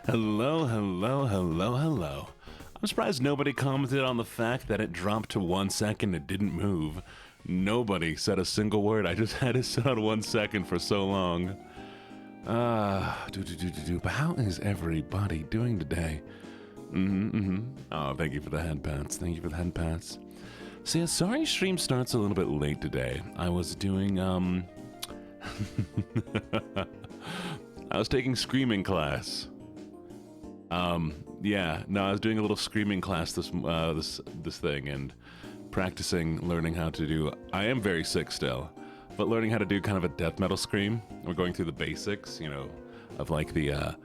Hello, hello, hello, hello. I'm surprised nobody commented on the fact that it dropped to 1 second and didn't move. Nobody said a single word. I just had it set on 1 second for so long. But how is everybody doing today? Oh, thank you for the head pats. Thank you for the head pats. So yeah, sorry stream starts a little bit late today. I was doing, I was taking screaming class. Yeah, no, I was doing a little screaming class this thing and practicing learning how to do, I am very sick still, but learning how to do kind of a death metal scream. We're going through the basics, you know, of like the,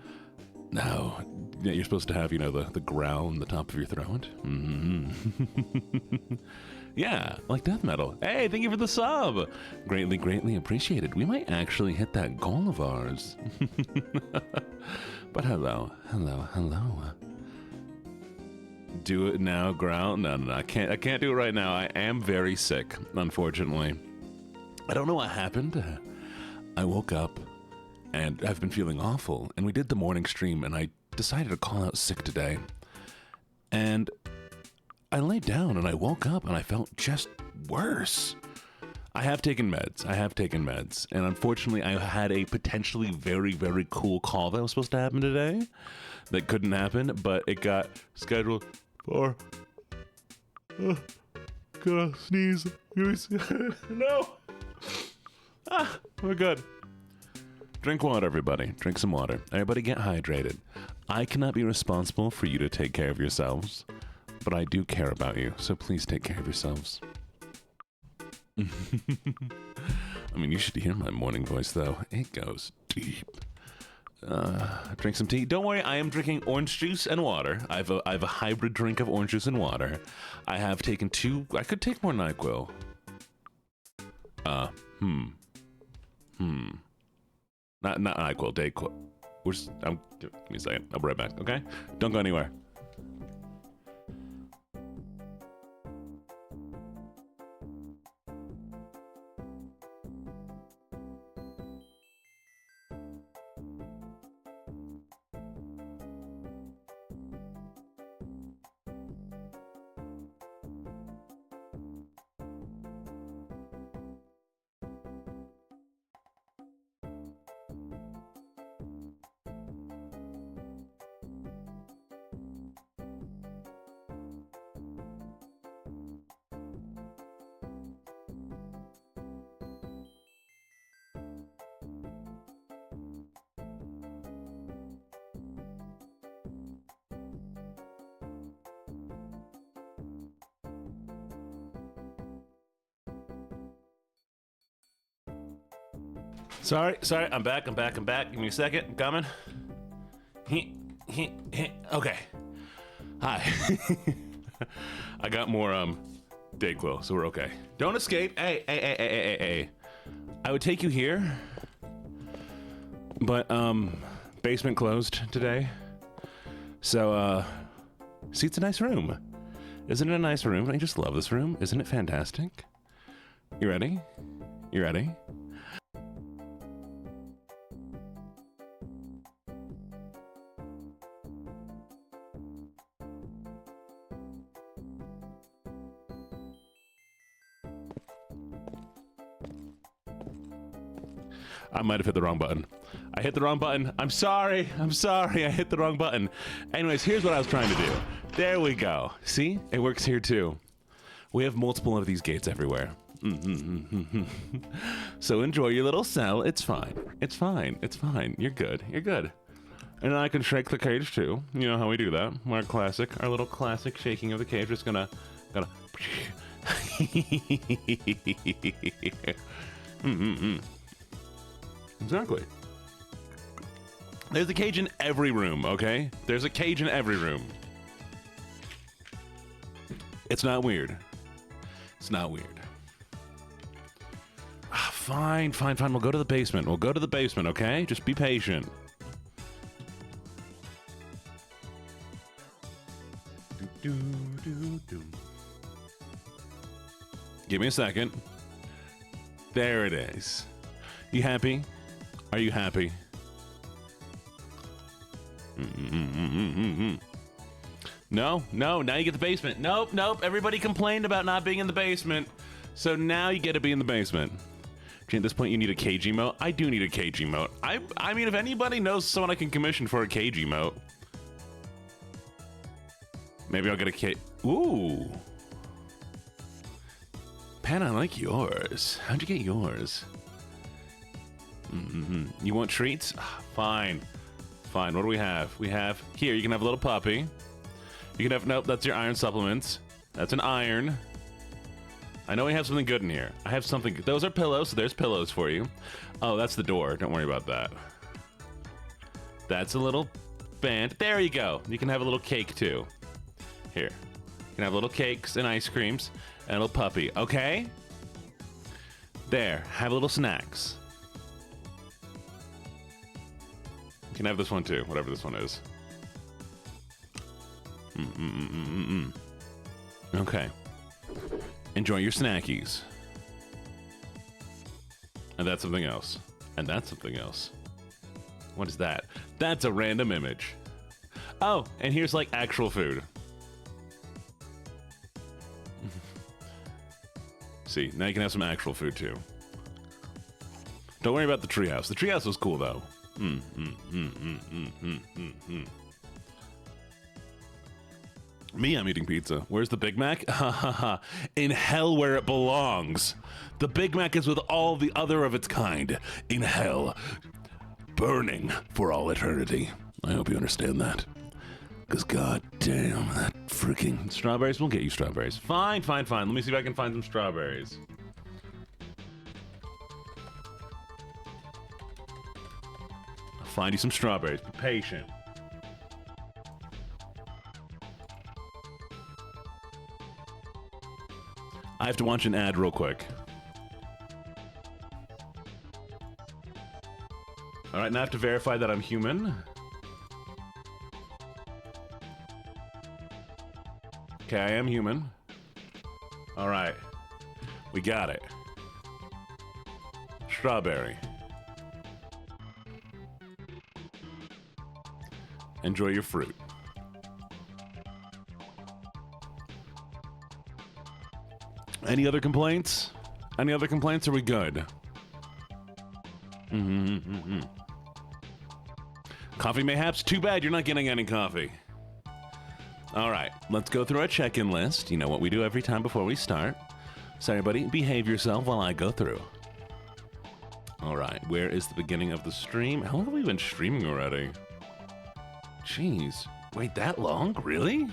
no, you're supposed to have, you know, the growl on the top of your throat. Yeah, like death metal. Hey, thank you for the sub. Greatly, greatly appreciated. We might actually hit that goal of ours. But hello, hello, hello. Do it now, growl. No, I can't do it right now. I am very sick, unfortunately. I don't know what happened. I woke up and I've been feeling awful, and we did the morning stream, and I decided to call out sick today. And I laid down and I woke up and I felt just worse. I have taken meds, and unfortunately I had a potentially very, very cool call that was supposed to happen today that couldn't happen, but it got scheduled for... Gotta sneeze. No! We're good. Drink water, everybody. Drink some water. Everybody get hydrated. I cannot be responsible for you to take care of yourselves, but I do care about you, so please take care of yourselves. I mean, you should hear my morning voice, though. It goes deep. Drink some tea. Don't worry, I am drinking orange juice and water. I have a hybrid drink of orange juice and water. I have taken 2... I could take more NyQuil. Not NyQuil, Dayquil. Give me a second. I'll be right back, okay? Don't go anywhere. Sorry, I'm back. Give me a second, I'm coming. Okay. Hi. I got more, Dayquil, so we're okay. Don't escape. Hey. I would take you here, but, basement closed today. So, see, it's a nice room. Isn't it a nice room? I just love this room. Isn't it fantastic? You ready? You ready? I might have hit the wrong button. I hit the wrong button. I'm sorry. I hit the wrong button. Anyways, here's what I was trying to do. There we go. See? It works here too. We have multiple of these gates everywhere. So enjoy your little cell. It's fine. You're good. And then I can shake the cage too. You know how we do that. Our little classic shaking of the cage. Just gonna. Exactly. There's a cage in every room, okay? There's a cage in every room. It's not weird. Fine. We'll go to the basement. Okay? Just be patient. Give me a second. There it is. You happy? Are you happy? No, now you get the basement. Nope. Everybody complained about not being in the basement. So now you get to be in the basement. At this point, you need a cage emote. I do need a cage emote. I mean, if anybody knows someone I can commission for a cage emote, maybe I'll get a cage. Ooh. Pan, I like yours. How'd you get yours? You want treats? Fine. What do we have? We have here. You can have a little puppy. You can have that's your iron supplements. That's an iron. I know we have something good in here. I have something. Those are pillows, so there's pillows for you. Oh, that's the door. Don't worry about that. That's a little band. There you go. You can have a little cake, too. Here. You can have little cakes and ice creams and a little puppy. Okay? There. Have little snacks. You can have this one, too. Whatever this one is. Okay. Enjoy your snackies. And that's something else. And that's something else. What is that? That's a random image. Oh, and here's like actual food. See, now you can have some actual food too. Don't worry about the treehouse. The treehouse was cool though. Me, I'm eating pizza. Where's the Big Mac? In hell where it belongs. The Big Mac is with all the other of its kind. In hell. Burning for all eternity. I hope you understand that. Because goddamn, that freaking... Strawberries? We'll get you strawberries. Fine. Let me see if I can find some strawberries. I'll find you some strawberries. Be patient. I have to watch an ad real quick. All right, now I have to verify that I'm human. Okay, I am human. All right, we got it. Strawberry. Enjoy your fruit. Any other complaints? Any other complaints? Are we good? Coffee mayhaps? Too bad you're not getting any coffee. All right, let's go through our check-in list. You know what we do every time before we start. So everybody, behave yourself while I go through. All right, where is the beginning of the stream? How long have we been streaming already? Jeez, wait, that long? Really?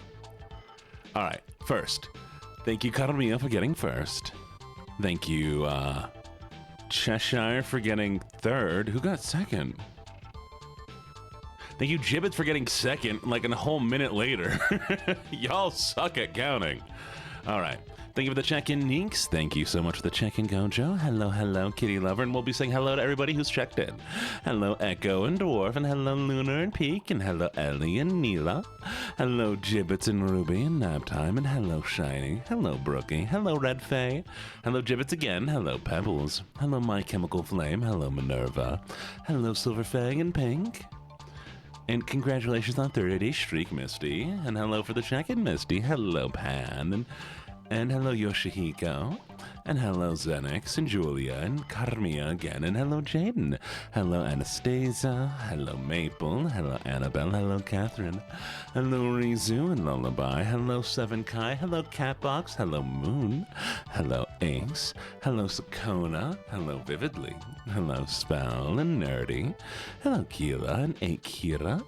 All right, first. Thank you, Carmia, for getting first. Thank you, Cheshire for getting third. Who got second? Thank you, Gibbets, for getting second, like a whole minute later. Y'all suck at counting. All right. Thank you for the check-in, Neeks. Thank you so much for the check-in, Gojo. Hello, Kitty Lover. And we'll be saying hello to everybody who's checked in. Hello, Echo and Dwarf. And hello, Lunar and Peak. And hello, Ellie and Neela. Hello, Gibbets and Ruby and Naptime. And hello, Shiny. Hello, Brookie. Hello, Red Faye. Hello, Gibbets again. Hello, Pebbles. Hello, My Chemical Flame. Hello, Minerva. Hello, Silver Fang and Pink. And congratulations on 30-day streak, Misty. And hello for the check-in, Misty. Hello, Pan. And hello, Yoshihiko. And hello, Zenix and Julia and Carmia again. And hello, Jaden. Hello, Anastasia. Hello, Maple. Hello, Annabelle. Hello, Catherine. Hello, Rizu and Lullaby. Hello, Seven Kai. Hello, Catbox. Hello, Moon. Hello, Ace. Hello, Sakona. Hello, Vividly. Hello, Spell and Nerdy. Hello, Kira and Akira.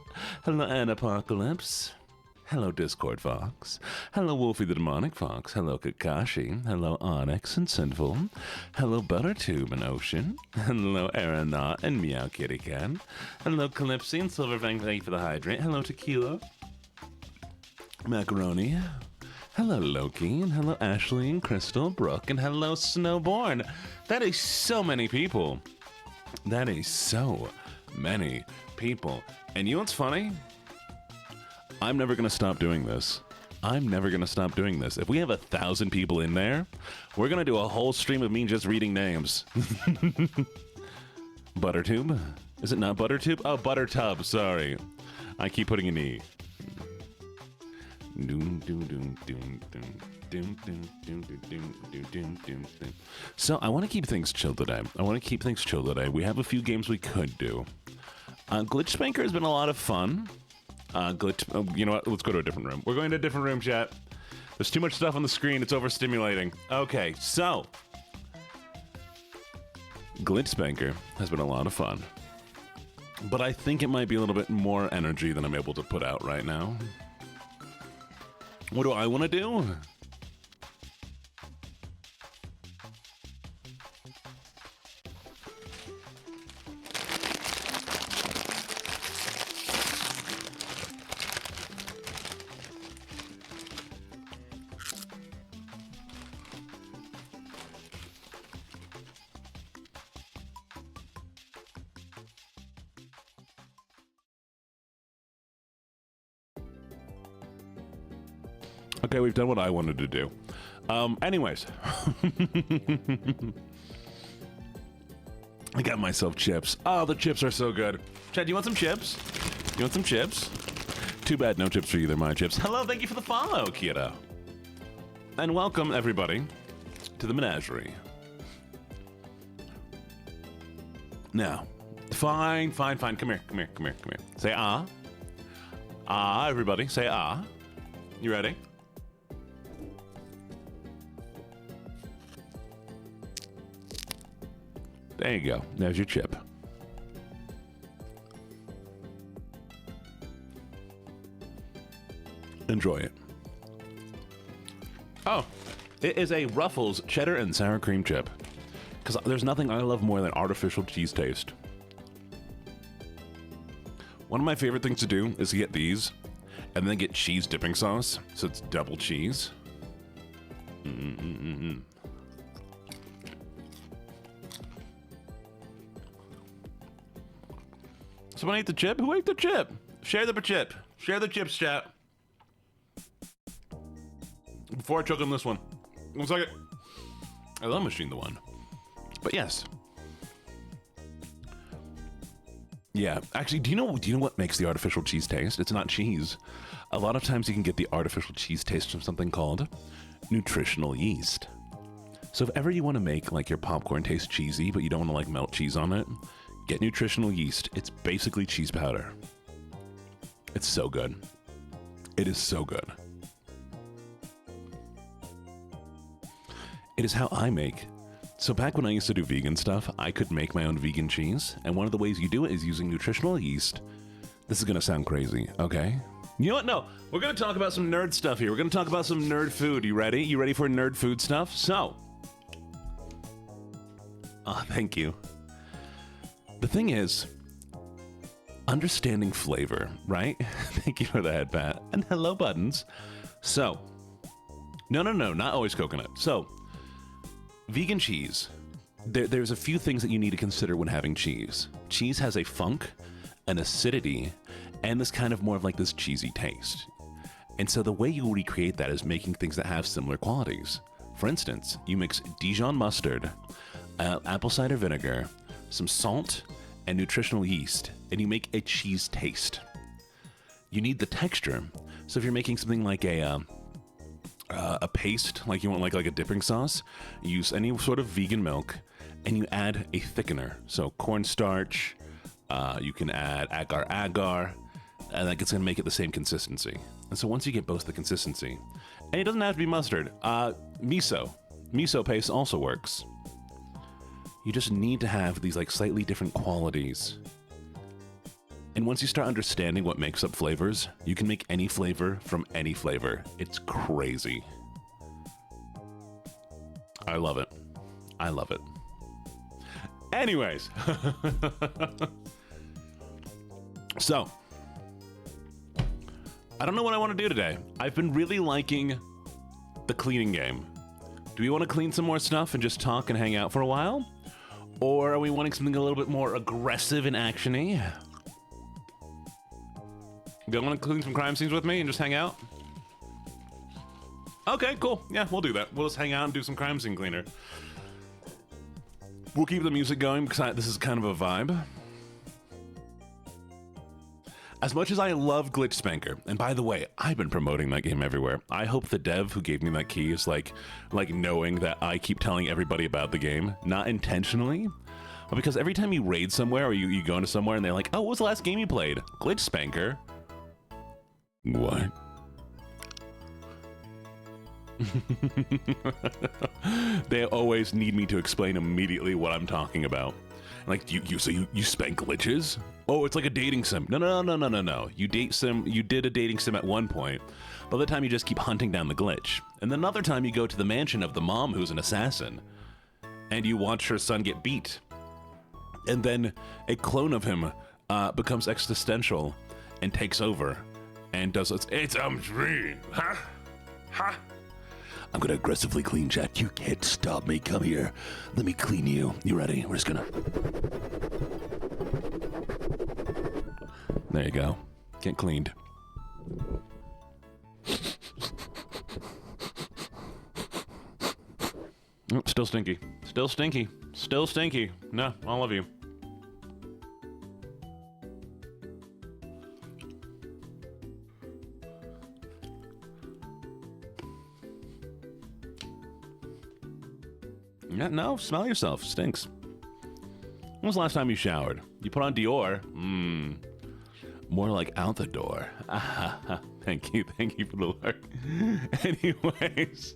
Hello, Anapocalypse. Hello, Discord Fox. Hello, Wolfie the Demonic Fox. Hello, Kakashi. Hello, Onyx and Sinful. Hello, Buttertube and Ocean. Hello, Aeronaut and Meow Kitty Cat. Hello, Calypsy and Silverfang. Thank you for the hydrate. Hello, Tequila. Macaroni. Hello, Loki. And hello, Ashley and Crystal Brooke. And hello, Snowborn. That is so many people. That is so many people. And you know what's funny? I'm never going to stop doing this. I'm never going to stop doing this. If we have 1,000 people in there, we're going to do a whole stream of me just reading names. Buttertube? Is it not Buttertube? Oh, Buttertub, sorry. I keep putting an E. Doom, doom, doom, doom, doom. So I want to keep things chill today. We have a few games we could do. Glitch Spanker has been a lot of fun. You know what? Let's go to a different room. We're going to a different room, chat. There's too much stuff on the screen. It's overstimulating. Okay, so Glitch Spanker has been a lot of fun. But I think it might be a little bit more energy than I'm able to put out right now. What do I want to do? Okay, we've done what I wanted to do. Anyways. I got myself chips. Oh, the chips are so good. Chad, do you want some chips? You want some chips? Too bad no chips for you. They're my chips. Hello, thank you for the follow, Kira. And welcome, everybody, to the menagerie. Now, fine. Come here. Say ah. Ah, everybody, say ah. You ready? There you go. There's your chip. Enjoy it. Oh, it is a Ruffles cheddar and sour cream chip. Because there's nothing I love more than artificial cheese taste. One of my favorite things to do is to get these and then get cheese dipping sauce. So it's double cheese. Someone ate the chip? Who ate the chip? Share the chip. Share the chips, chat. Before I choke on this one. 1 second. I love Machine the One. But yes. Yeah, actually, do you know what makes the artificial cheese taste? It's not cheese. A lot of times you can get the artificial cheese taste from something called nutritional yeast. So if ever you want to make like your popcorn taste cheesy, but you don't want to like melt cheese on it, get nutritional yeast. It's basically cheese powder. It's so good. It is so good. It is how I make. So back when I used to do vegan stuff, I could make my own vegan cheese. And one of the ways you do it is using nutritional yeast. This is going to sound crazy, okay? You know what? No, we're going to talk about some nerd stuff here. We're going to talk about some nerd food. You ready? You ready for nerd food stuff? So. Oh, thank you. The thing is, understanding flavor, right? Thank you for the head pat. And hello, Buttons. So, no, not always coconut. So, vegan cheese. There's a few things that you need to consider when having cheese. Cheese has a funk, an acidity, and this kind of more of like this cheesy taste. And so the way you recreate that is making things that have similar qualities. For instance, you mix Dijon mustard, apple cider vinegar, some salt, and nutritional yeast, and you make a cheese taste. You need the texture. So if you're making something like a paste, like you want like a dipping sauce, you use any sort of vegan milk, and you add a thickener. So cornstarch, you can add agar, and that's going to make it the same consistency. And so once you get both the consistency, and it doesn't have to be mustard, miso paste also works. You just need to have these like slightly different qualities. And once you start understanding what makes up flavors, you can make any flavor from any flavor. It's crazy. I love it. I love it. Anyways. So, I don't know what I want to do today. I've been really liking the cleaning game. Do we want to clean some more stuff and just talk and hang out for a while? Or are we wanting something a little bit more aggressive and action-y? Do you want to clean some crime scenes with me and just hang out? Okay, cool. Yeah, we'll do that. We'll just hang out and do some crime scene cleaner. We'll keep the music going because this is kind of a vibe. As much as I love Glitch Spanker, and by the way, I've been promoting that game everywhere. I hope the dev who gave me that key is like knowing that I keep telling everybody about the game, not intentionally, but because every time you raid somewhere or you go into somewhere and they're like, oh, what was the last game you played? Glitch Spanker. What? They always need me to explain immediately what I'm talking about. Like, so you spank glitches? Oh, it's like a dating sim. No. You did a dating sim at one point, but the time you just keep hunting down the glitch. And then another time you go to the mansion of the mom who's an assassin, and you watch her son get beat. And then a clone of him becomes existential and takes over and does it's free. Huh? Huh? I'm gonna aggressively clean chat. You can't stop me. Come here. Let me clean you. You ready? We're just gonna... There you go. Get cleaned. Oh, still stinky. Still stinky. Still stinky. No, all of you. Yeah, no, smell yourself. Stinks. When was the last time you showered? You put on Dior? More like out the door. Thank you for the lurk. Anyways.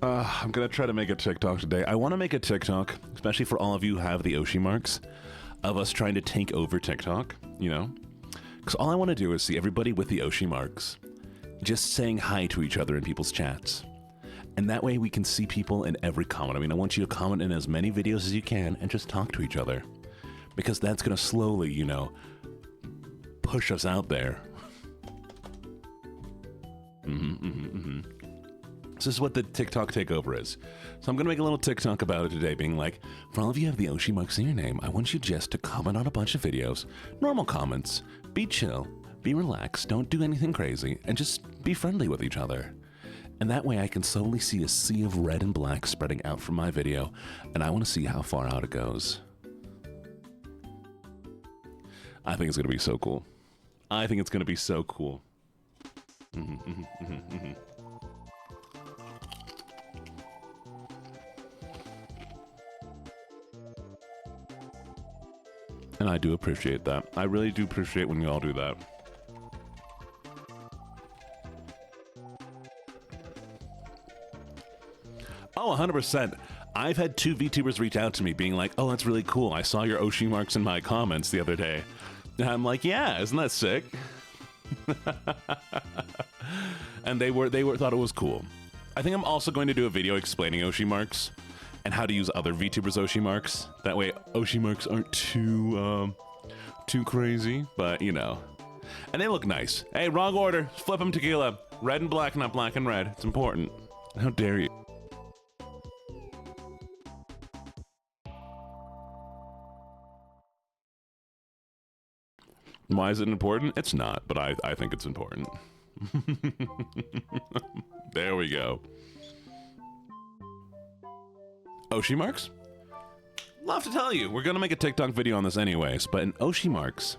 I'm gonna try to make a TikTok today. I want to make a TikTok, especially for all of you who have the Oshi marks, of us trying to take over TikTok, you know? Because all I want to do is see everybody with the Oshi marks just saying hi to each other in people's chats. And that way we can see people in every comment. I mean, I want you to comment in as many videos as you can and just talk to each other. Because that's going to slowly, you know, push us out there. So this is what the TikTok takeover is. So I'm going to make a little TikTok about it today, being like, for all of you who have the Oshi marks in your name, I want you just to comment on a bunch of videos. Normal comments. Be chill. Be relaxed. Don't do anything crazy. And just be friendly with each other. And that way I can slowly see a sea of red and black spreading out from my video, and I want to see how far out it goes. I think it's going to be so cool. I think it's going to be so cool. And I do appreciate that. I really do appreciate when you all do that. Oh, 100%. I've had 2 VTubers reach out to me being like, oh, that's really cool. I saw your Oshi marks in my comments the other day. And I'm like, yeah, isn't that sick? And they thought it was cool. I think I'm also going to do a video explaining Oshi marks and how to use other VTubers' Oshi marks. That way Oshi marks aren't too crazy, but you know. And they look nice. Hey, wrong order. Flip them tequila. Red and black, not black and red. It's important. How dare you? Why is it important? It's not, but I think it's important. There we go. Oshi marks? Love to tell you. We're going to make a TikTok video on this anyways, but in Oshi marks.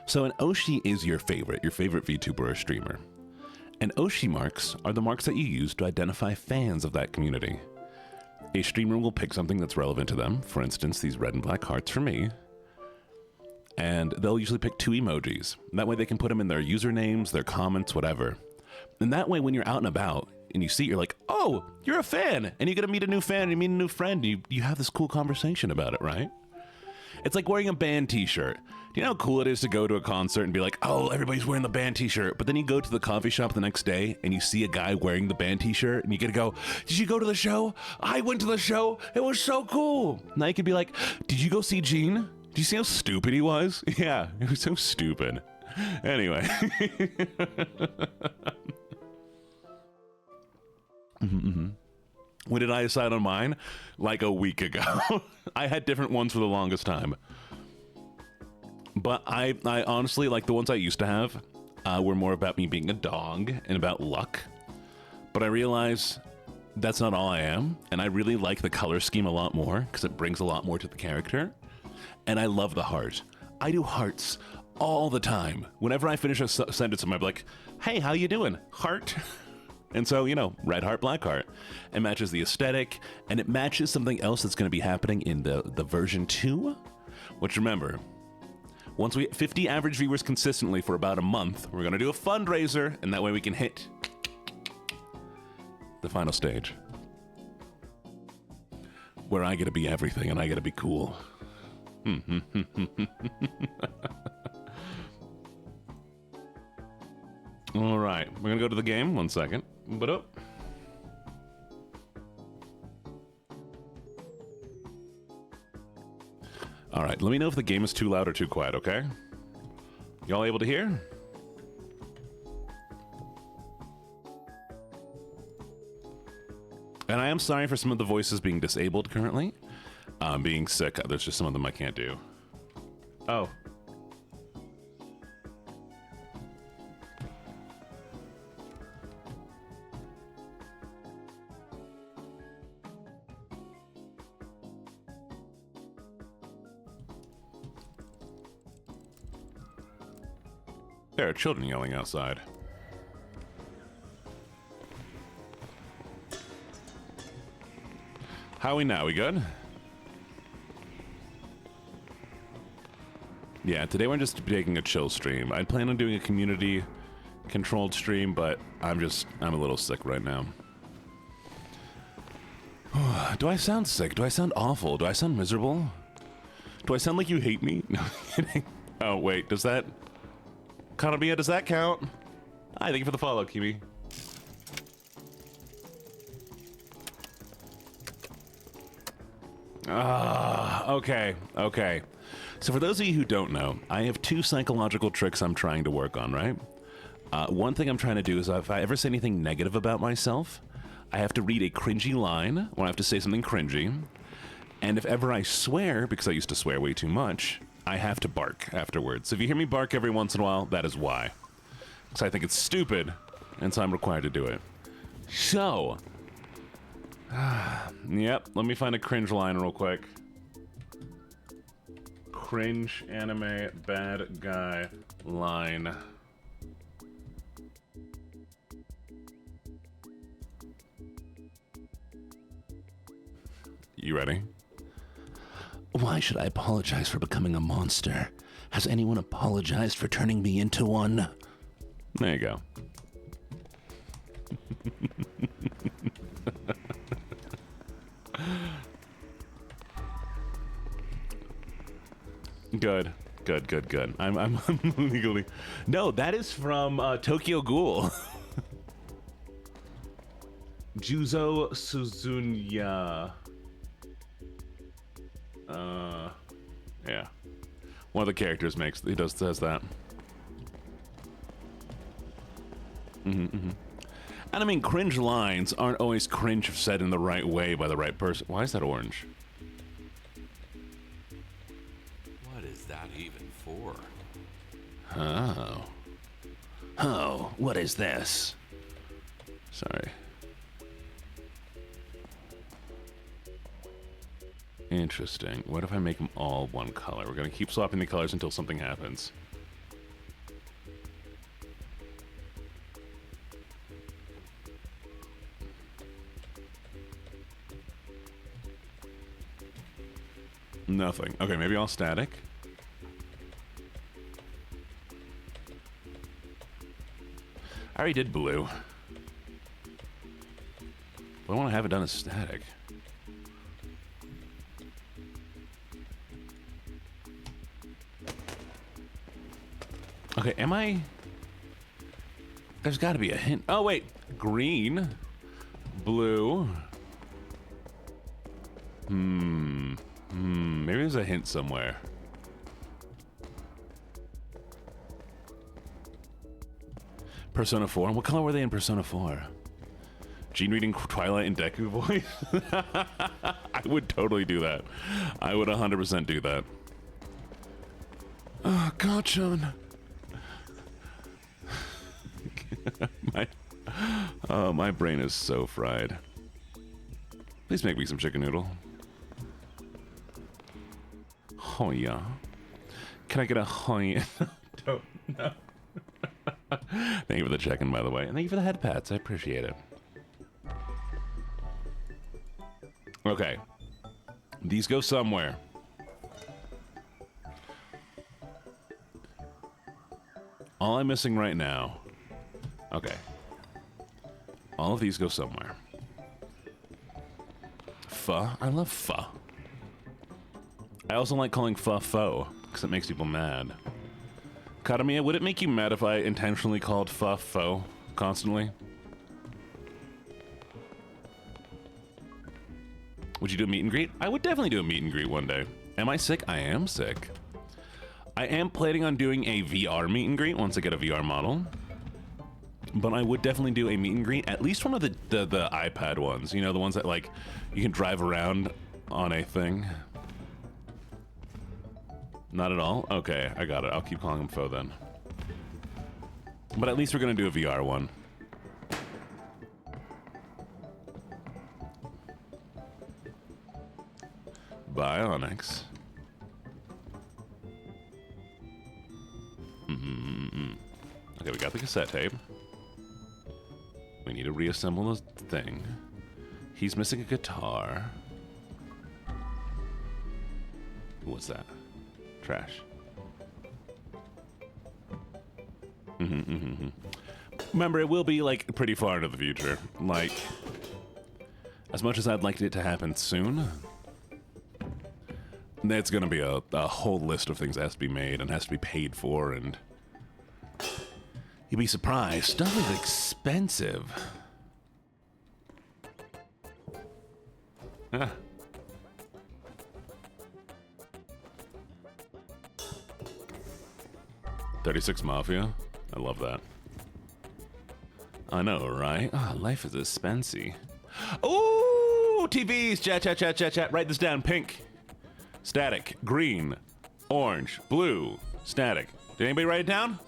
So an Oshi is your favorite VTuber or streamer. And Oshi marks are the marks that you use to identify fans of that community. A streamer will pick something that's relevant to them. For instance, these red and black hearts for me. And they'll usually pick 2 emojis. That way they can put them in their usernames, their comments, whatever. And that way when you're out and about and you see it, you're like, oh, you're a fan. And you get to meet a new fan, you meet a new friend, and you have this cool conversation about it, right? It's like wearing a band t-shirt. Do you know how cool it is to go to a concert and be like, oh, everybody's wearing the band t-shirt. But then you go to the coffee shop the next day and you see a guy wearing the band t-shirt and you get to go, did you go to the show? I went to the show. It was so cool. Now you could be like, did you go see Gene? Do you see how stupid he was? Yeah, it was so stupid. Anyway. When did I decide on mine? Like a week ago. I had different ones for the longest time. But I honestly, like the ones I used to have, were more about me being a dog and about luck. But I realize that's not all I am. And I really like the color scheme a lot more because it brings a lot more to the character. And I love the heart. I do hearts all the time. Whenever I finish a sentence, I'm like, hey, how you doing? Heart. And so, you know, red heart, black heart. It matches the aesthetic, and it matches something else that's going to be happening in the version 2. Which, remember, once we hit 50 average viewers consistently for about a month, we're going to do a fundraiser, and that way we can hit the final stage, where I get to be everything and I get to be cool. All right, we're going to go to the game. 1 second. But up. All right, let me know if the game is too loud or too quiet, okay? Y'all able to hear? And I am sorry for some of the voices being disabled currently. Being sick, there's just some of them I can't do. Oh. There are children yelling outside. How are we now? We good? Yeah, today we're just taking a chill stream. I plan on doing a community controlled stream, but I'm a little sick right now. Do I sound sick? Do I sound awful? Do I sound miserable? Do I sound like you hate me? No, I'm kidding. Oh, wait, does that... Kanamiya, does that count? Hi, thank you for the follow, Kimi. Okay. So for those of you who don't know, I have 2 psychological tricks I'm trying to work on, right? One thing I'm trying to do is if I ever say anything negative about myself, I have to read a cringy line, or I have to say something cringy. And if ever I swear, because I used to swear way too much, I have to bark afterwards. So if you hear me bark every once in a while, that is why. Because I think it's stupid, and so I'm required to do it. So, yep, let me find a cringe line real quick. Cringe anime bad guy line. You ready? Why should I apologize for becoming a monster? Has anyone apologized for turning me into one? There you go. Good. I'm legally... No, that is from Tokyo Ghoul. Juzo Suzunya. Yeah. One of the characters says that. And I mean, cringe lines aren't always cringe if said in the right way by the right person. Why is that orange? What is that even for? Oh, what is this? Sorry. Interesting. What if I make them all one color? We're gonna keep swapping the colors until something happens. Nothing. Okay, maybe all static. I already did blue. But I want to have it done as static. Okay, am I... There's got to be a hint. Oh, wait. Green. Blue. Maybe there's a hint somewhere. Persona 4? What color were they in Persona 4? Gene reading Twilight and Deku voice? I would totally do that. I would 100% do that. Oh, Gotchon. My brain is so fried. Please make me some chicken noodle. Oh yeah. Can I get a honey? Don't know. Thank you for the check-in, by the way. And thank you for the head pats. I appreciate it. Okay. These go somewhere. All I'm missing right now... Okay. All of these go somewhere. Pho? I love pho. I also like calling pho pho, because it makes people mad. Kadamiya, would it make you mad if I intentionally called pho pho constantly? Would you do a meet and greet? I would definitely do a meet and greet one day. Am I sick? I am sick. I am planning on doing a VR meet and greet once I get a VR model. But I would definitely do a meet and greet, at least one of the iPad ones. You know, the ones that, like, you can drive around on a thing. Not at all? Okay, I got it. I'll keep calling him Pho then. But at least we're gonna do a VR one. Bionics. Okay, we got the cassette tape. We need to reassemble the thing. He's missing a guitar. What's that? Trash. Remember, it will be, like, pretty far into the future. Like, as much as I'd like it to happen soon, it's gonna be a whole list of things that has to be made and has to be paid for, and you'd be surprised. Stuff is expensive. Huh. "36 Mafia." I love that. I know, right? Ah, life is expensive. Ooh, TVs! Chat. Write this down. Pink. Static. Green. Orange. Blue. Static. Did anybody write it down?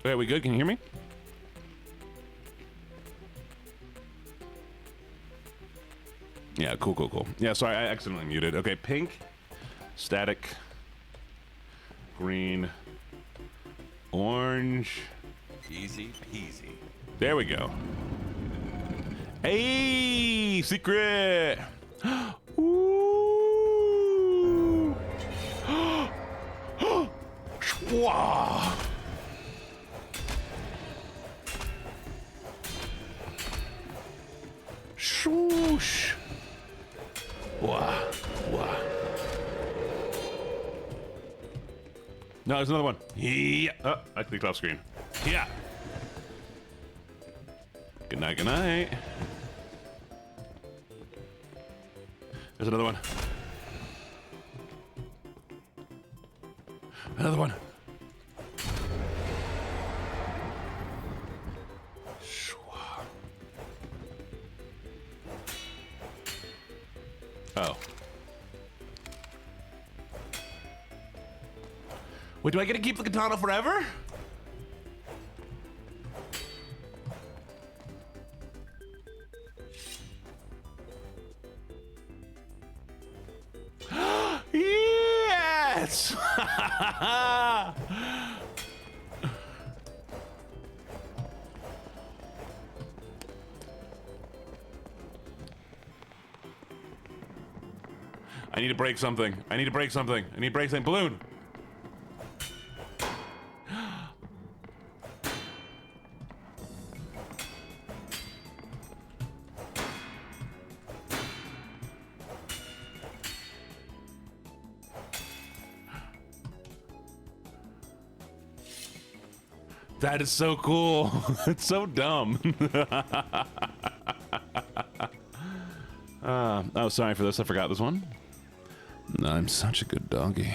Okay, we good? Can you hear me? Yeah, cool. Yeah, sorry, I accidentally muted. Okay, pink, static, green, orange. Easy peasy. There we go. Hey, secret! Ooh! Wow! Shoosh! Wow. No, there's another one. Yeah. Oh, I clicked off screen. Yeah. Good night. There's another one. Another one. Oh. Wait, do I get to keep the katana forever? I need to break something. I need to break something. I need to break something. Balloon! That is so cool. It's so dumb. Oh, sorry for this. I forgot this one. I'm such a good doggy.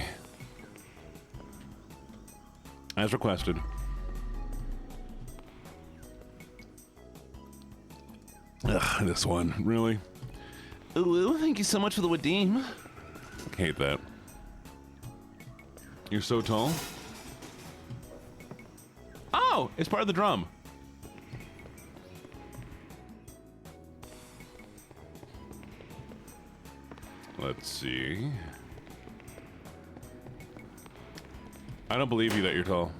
As requested. Ugh, this one. Really? Ooh, thank you so much for the Wadim. I hate that. You're so tall. Oh, it's part of the drum. Let's see. I don't believe you that you're tall.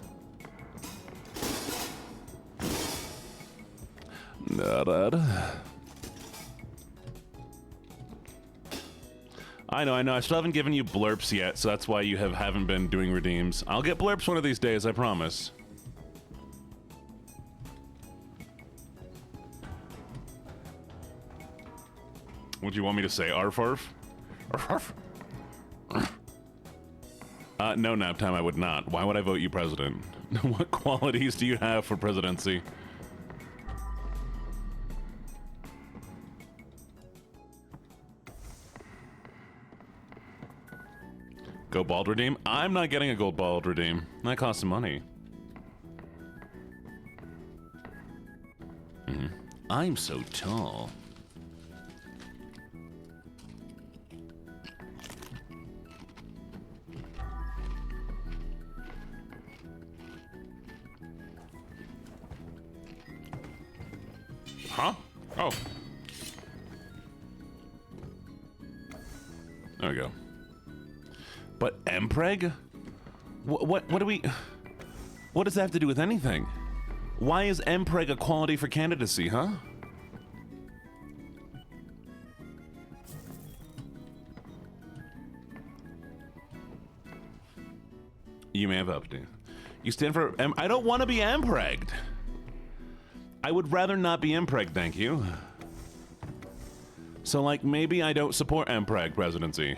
I know. I still haven't given you blurps yet, so that's why you haven't been doing redeems. I'll get blurps one of these days, I promise. What do you want me to say? Arf arf? Arf arf? No, nap time, I would not. Why would I vote you president? What qualities do you have for presidency? Go bald redeem? I'm not getting a gold bald redeem. That costs some money. I'm so tall. Huh? Oh. There we go. But Mpreg? What do we... What does that have to do with anything? Why is Mpreg a quality for candidacy, huh? You may have updated. You stand for... I don't want to be Mpregged. I would rather not be Mpreg, thank you. So, like, maybe I don't support Mpreg presidency.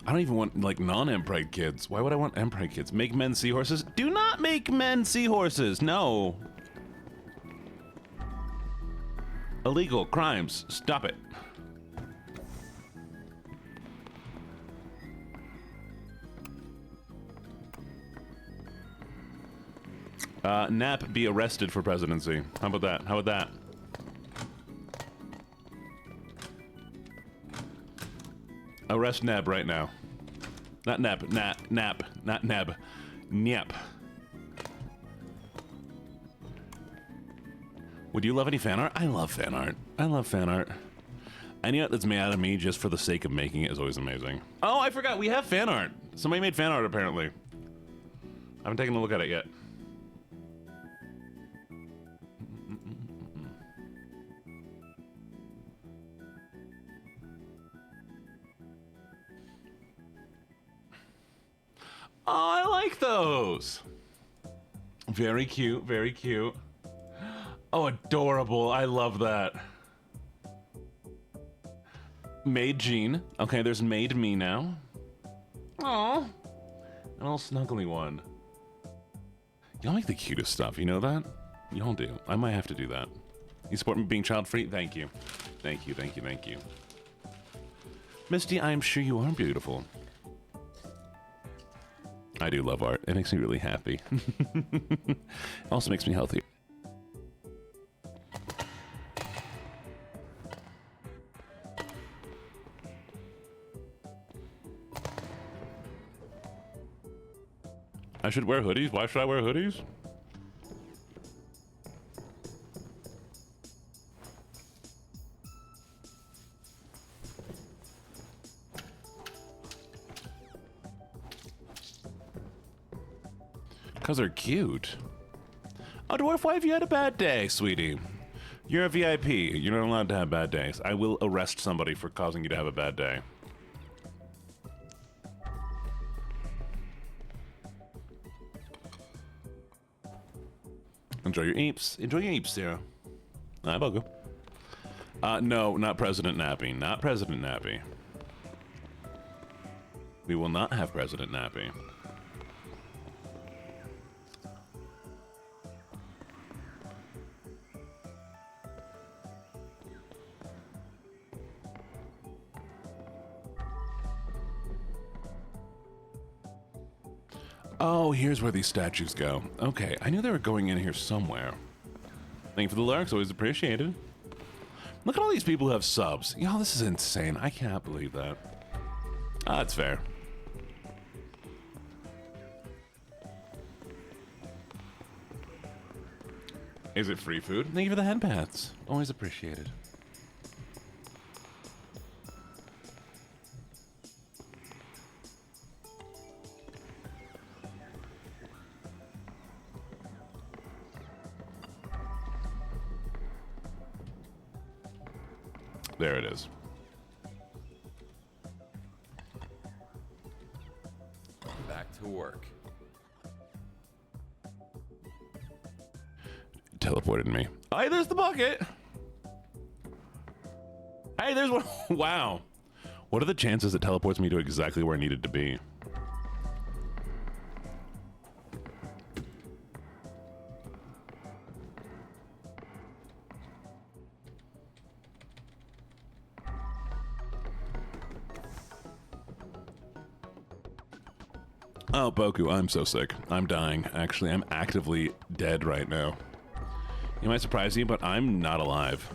I don't even want, like, non-Mpreg kids. Why would I want Mpreg kids? Make men seahorses? Do not make men seahorses! No! Illegal crimes. Stop it. Nap be arrested for presidency. How about that? How about that? Arrest Neb right now. Not Neb. Nap. Not Neb. Nyep. Would you love any fan art? I love fan art. I love fan art. Any art that's made out of me just for the sake of making it is always amazing. Oh, I forgot. We have fan art. Somebody made fan art, apparently. I haven't taken a look at it yet. Oh, I like those. Very cute, very cute. Oh, adorable. I love that. Made Jean. Okay, there's Made Me now. Aw. An little snuggly one. Y'all make the cutest stuff, you know that? Y'all do. I might have to do that. You support me being child-free? Thank you. Thank you, thank you, thank you. Misty, I am sure you are beautiful. I do love art. It makes me really happy. It also makes me healthy. I should wear hoodies? Why should I wear hoodies? Because they're cute. Oh, Dwarf Wife, you had a bad day, sweetie. You're a VIP. You're not allowed to have bad days. I will arrest somebody for causing you to have a bad day. Enjoy your eeps. Enjoy your eeps, Sarah. Hi, Bogo. No, not President Nappy. Not President Nappy. We will not have President Nappy. Oh, here's where these statues go. Okay, I knew they were going in here somewhere. Thank you for the lurks, always appreciated. Look at all these people who have subs. Y'all, this is insane. I can't believe that. Ah, that's fair. Is it free food? Thank you for the head pats. Always appreciated. There it is. Back to work. Teleported me. Hey, there's the bucket. Hey, there's one. Wow. What are the chances it teleports me to exactly where I needed to be? Oh, Boku, I'm so sick. I'm dying. Actually, I'm actively dead right now. You might surprise you, but I'm not alive.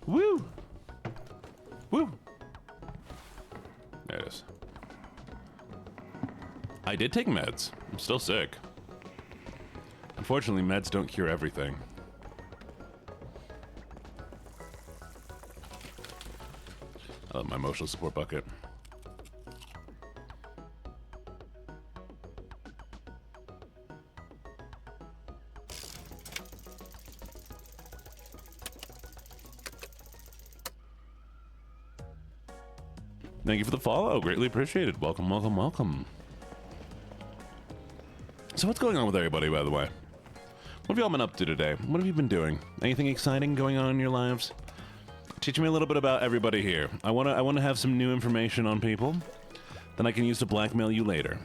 Woo! Woo! There it is. I did take meds. I'm still sick. Unfortunately, meds don't cure everything. I love my emotional support bucket. Thank you for the follow. Greatly appreciated. Welcome, welcome, welcome. So what's going on with everybody, by the way? What have y'all been up to today? What have you been doing? Anything exciting going on in your lives? Teach me a little bit about everybody here. I wanna have some new information on people that I can use to blackmail you later.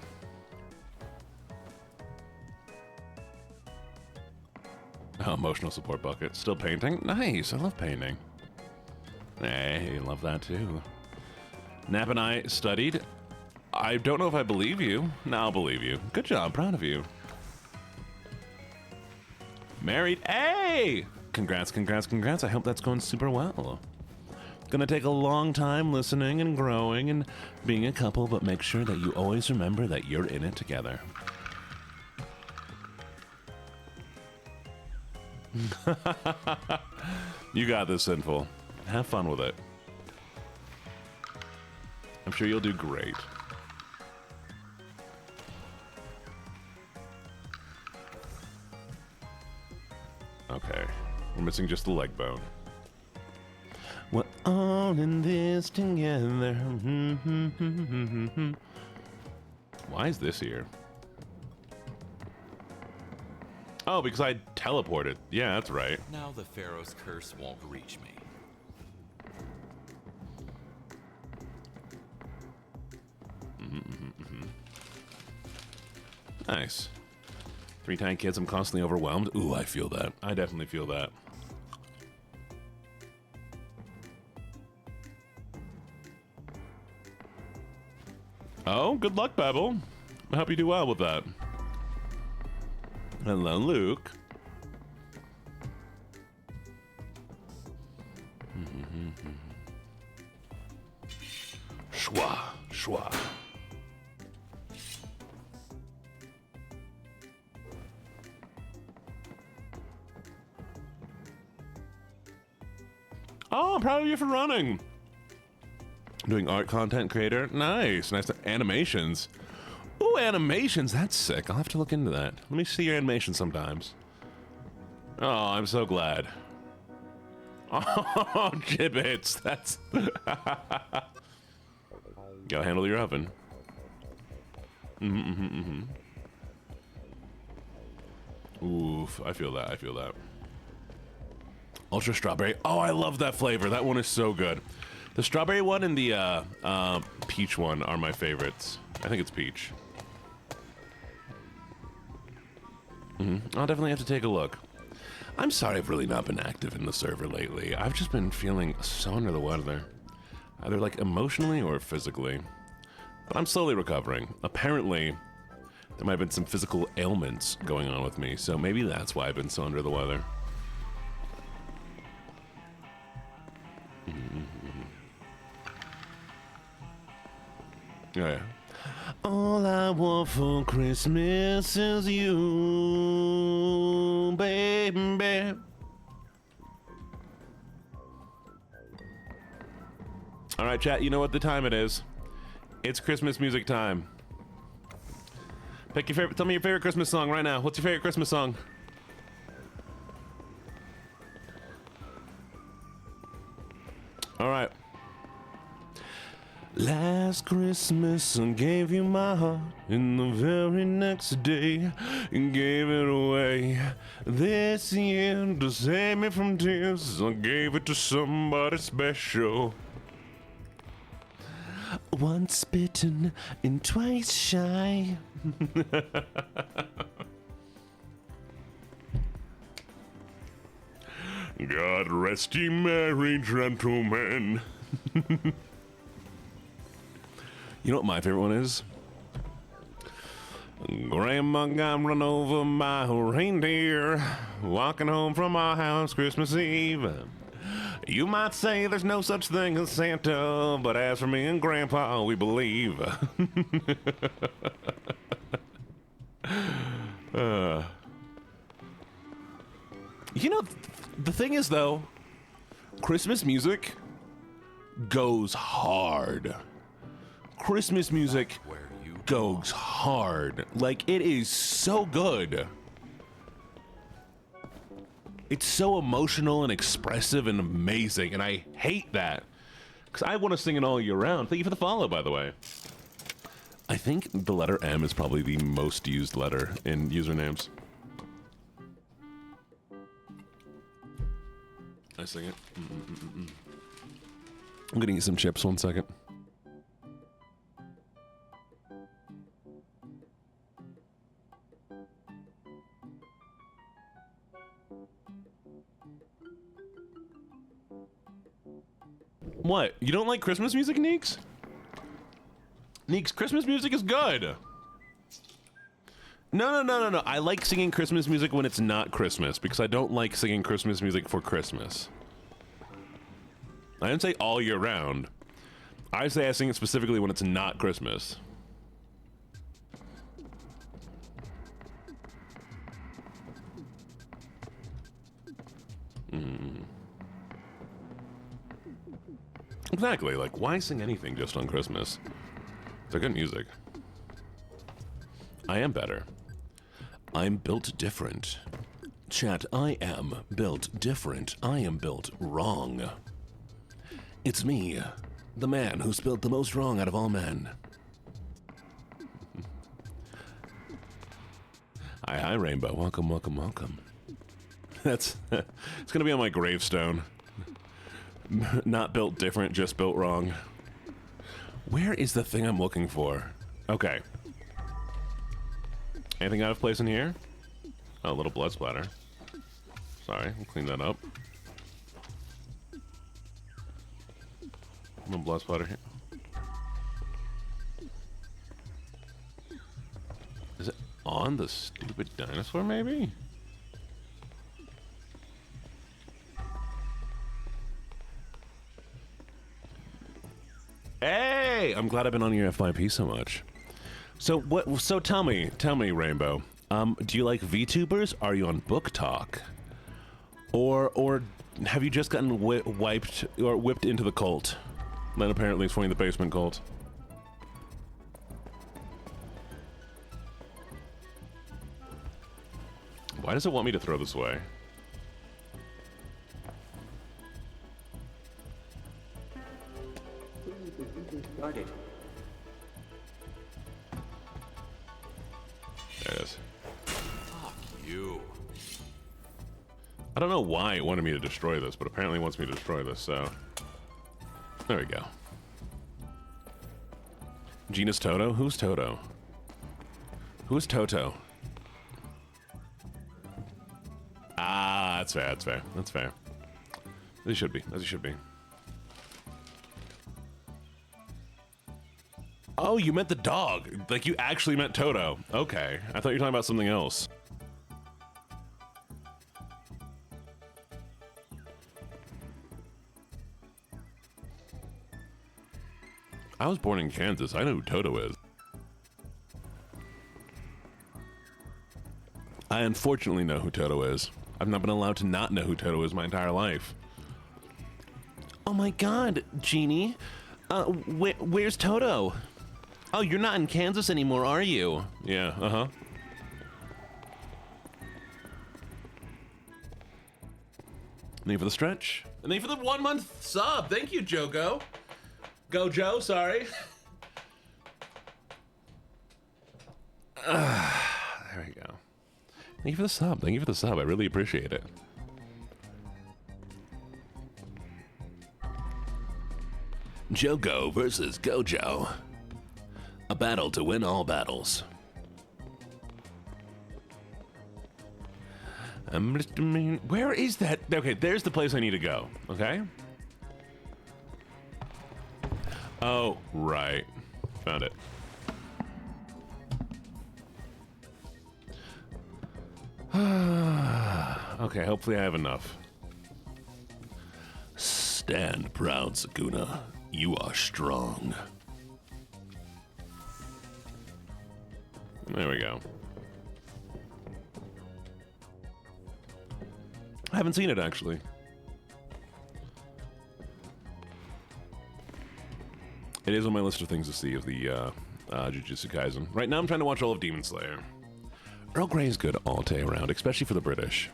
Oh, emotional support bucket. Still painting? Nice. I love painting. Hey, love that too. Nap and I studied. I don't know if I believe you. No, I'll believe you. Good job. Proud of you. Married. Hey! Congrats, congrats, congrats. I hope that's going super well. Gonna take a long time listening and growing and being a couple, but make sure that you always remember that you're in it together. You got this, Sinful. Have fun with it. I'm sure you'll do great. Okay. We're missing just the leg bone. We're all in this together. Why is this here? Oh, because I teleported. Yeah, that's right. Now the Pharaoh's curse won't reach me. Nice. 3 tiny kids, I'm constantly overwhelmed. Ooh, I feel that. I definitely feel that. Oh, good luck, Babel. I hope you do well with that. Hello, Luke. Schwa, schwa. Oh, I'm proud of you for running. Doing art content creator. Nice. Nice. Animations. Ooh, animations. That's sick. I'll have to look into that. Let me see your animation sometimes. Oh, I'm so glad. Oh, gibbets. That's... Gotta handle your oven. Oof, I feel that, I feel that. Ultra strawberry. Oh, I love that flavor. That one is so good. The strawberry one and the peach one are my favorites. I think it's peach. I'll definitely have to take a look. I'm sorry I've really not been active in the server lately. I've just been feeling so under the weather. Either like emotionally or physically. But I'm slowly recovering. Apparently, there might have been some physical ailments going on with me, so maybe that's why I've been so under the weather. Yeah. All I want for Christmas is you, baby. All right, chat, you know what the time it is. It's Christmas music time. Pick your favorite, tell me your favorite Christmas song right now. What's your favorite Christmas song? All right. Last Christmas I gave you my heart, and the very next day you gave it away. This year, to save me from tears, I gave it to somebody special. Once bitten and twice shy. God rest ye merry gentlemen. You know what my favorite one is? Grandma got run over by a reindeer walking home from our house Christmas Eve. You might say there's no such thing as Santa, but as for me and Grandpa, we believe. You know, the thing is, though, Christmas music goes hard. Christmas music goes hard. Like, it is so good. It's so emotional and expressive and amazing, and I hate that. Because I want to sing it all year round. Thank you for the follow, by the way. I think the letter M is probably the most used letter in usernames. I sing it. I'm gonna eat some chips 1 second. What? You don't like Christmas music, Neeks? Neeks, Christmas music is good. No. I like singing Christmas music when it's not Christmas because I don't like singing Christmas music for Christmas. I didn't say all year round. I say I sing it specifically when it's not Christmas. Exactly, like, why sing anything just on Christmas? They're good music. I am better. I'm built different. Chat, I am built different. I am built wrong. It's me, the man who's built the most wrong out of all men. Hi, Rainbow. Welcome. It's gonna be on my gravestone. Not built different, just built wrong. Where is the thing I'm looking for? Okay. Anything out of place in here? Oh, a little blood splatter. Sorry, we'll clean that up. No blood splatter here. Is it on the stupid dinosaur, maybe? Hey! I'm glad I've been on your FYP so much. So what? So tell me, Rainbow. Do you like VTubers? Are you on Book Talk? Or have you just gotten whipped into the cult? Then apparently it's pointing the basement cult. Why does it want me to throw this away? Guarded. There it is. Fuck you. I don't know why it wanted me to destroy this, but apparently it wants me to destroy this, so... There we go. Gina's Toto? Who's Toto? Who's Toto? Ah, that's fair, that's fair, that's fair. As he should be, as he should be. Oh, you meant the dog. Like, you actually meant Toto. Okay, I thought you were talking about something else. I was born in Kansas. I know who Toto is. I unfortunately know who Toto is. I've not been allowed to not know who Toto is my entire life. Oh my god, Genie. Where's Toto? Oh, you're not in Kansas anymore, are you? Yeah, uh-huh. Thank you for the stretch. And thank you for the 1 month sub. Thank you, Jogo. Go, Joe, sorry. There we go. Thank you for the sub. Thank you for the sub. I really appreciate it. Jogo versus Gojo. A battle to win all battles. Where is that? Okay, there's the place I need to go. Okay. Oh, right. Found it. Okay, hopefully I have enough. Stand proud, Sakuna. You are strong. There we go. I haven't seen it, actually. It is on my list of things to see of the Jujutsu Kaisen. Right now I'm trying to watch all of Demon Slayer. Earl Grey is good all day around, especially for the British.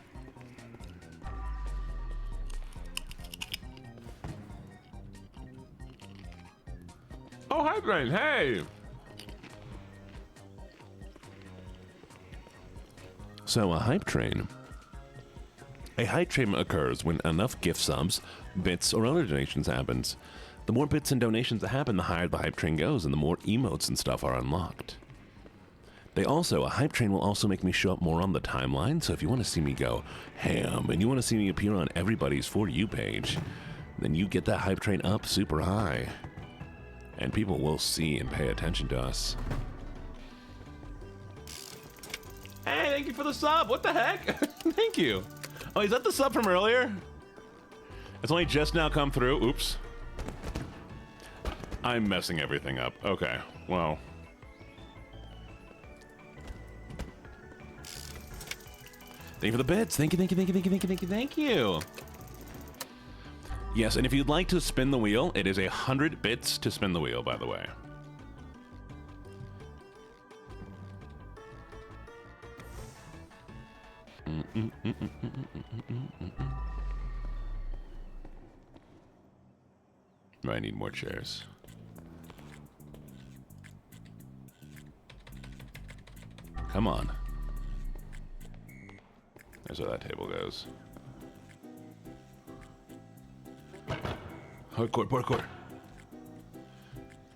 Oh, hi, Brain. Hey! So, a hype train. A hype train occurs when enough gift subs, bits, or other donations happens. The more bits and donations that happen, the higher the hype train goes, and the more emotes and stuff are unlocked. A hype train will also make me show up more on the timeline, so if you want to see me go ham, and you want to see me appear on everybody's For You page, then you get that hype train up super high. And people will see and pay attention to us. Hey, thank you for the sub. What the heck? Thank you. Oh, is that the sub from earlier? It's only just now come through. Oops. I'm messing everything up. Okay, well. Thank you for the bits. Thank you, thank you, thank you, thank you, thank you, thank you, thank you. Yes, and if you'd like to spin the wheel, it is 100 bits to spin the wheel, by the way. I need more chairs. Come on. There's where that table goes. Hardcore.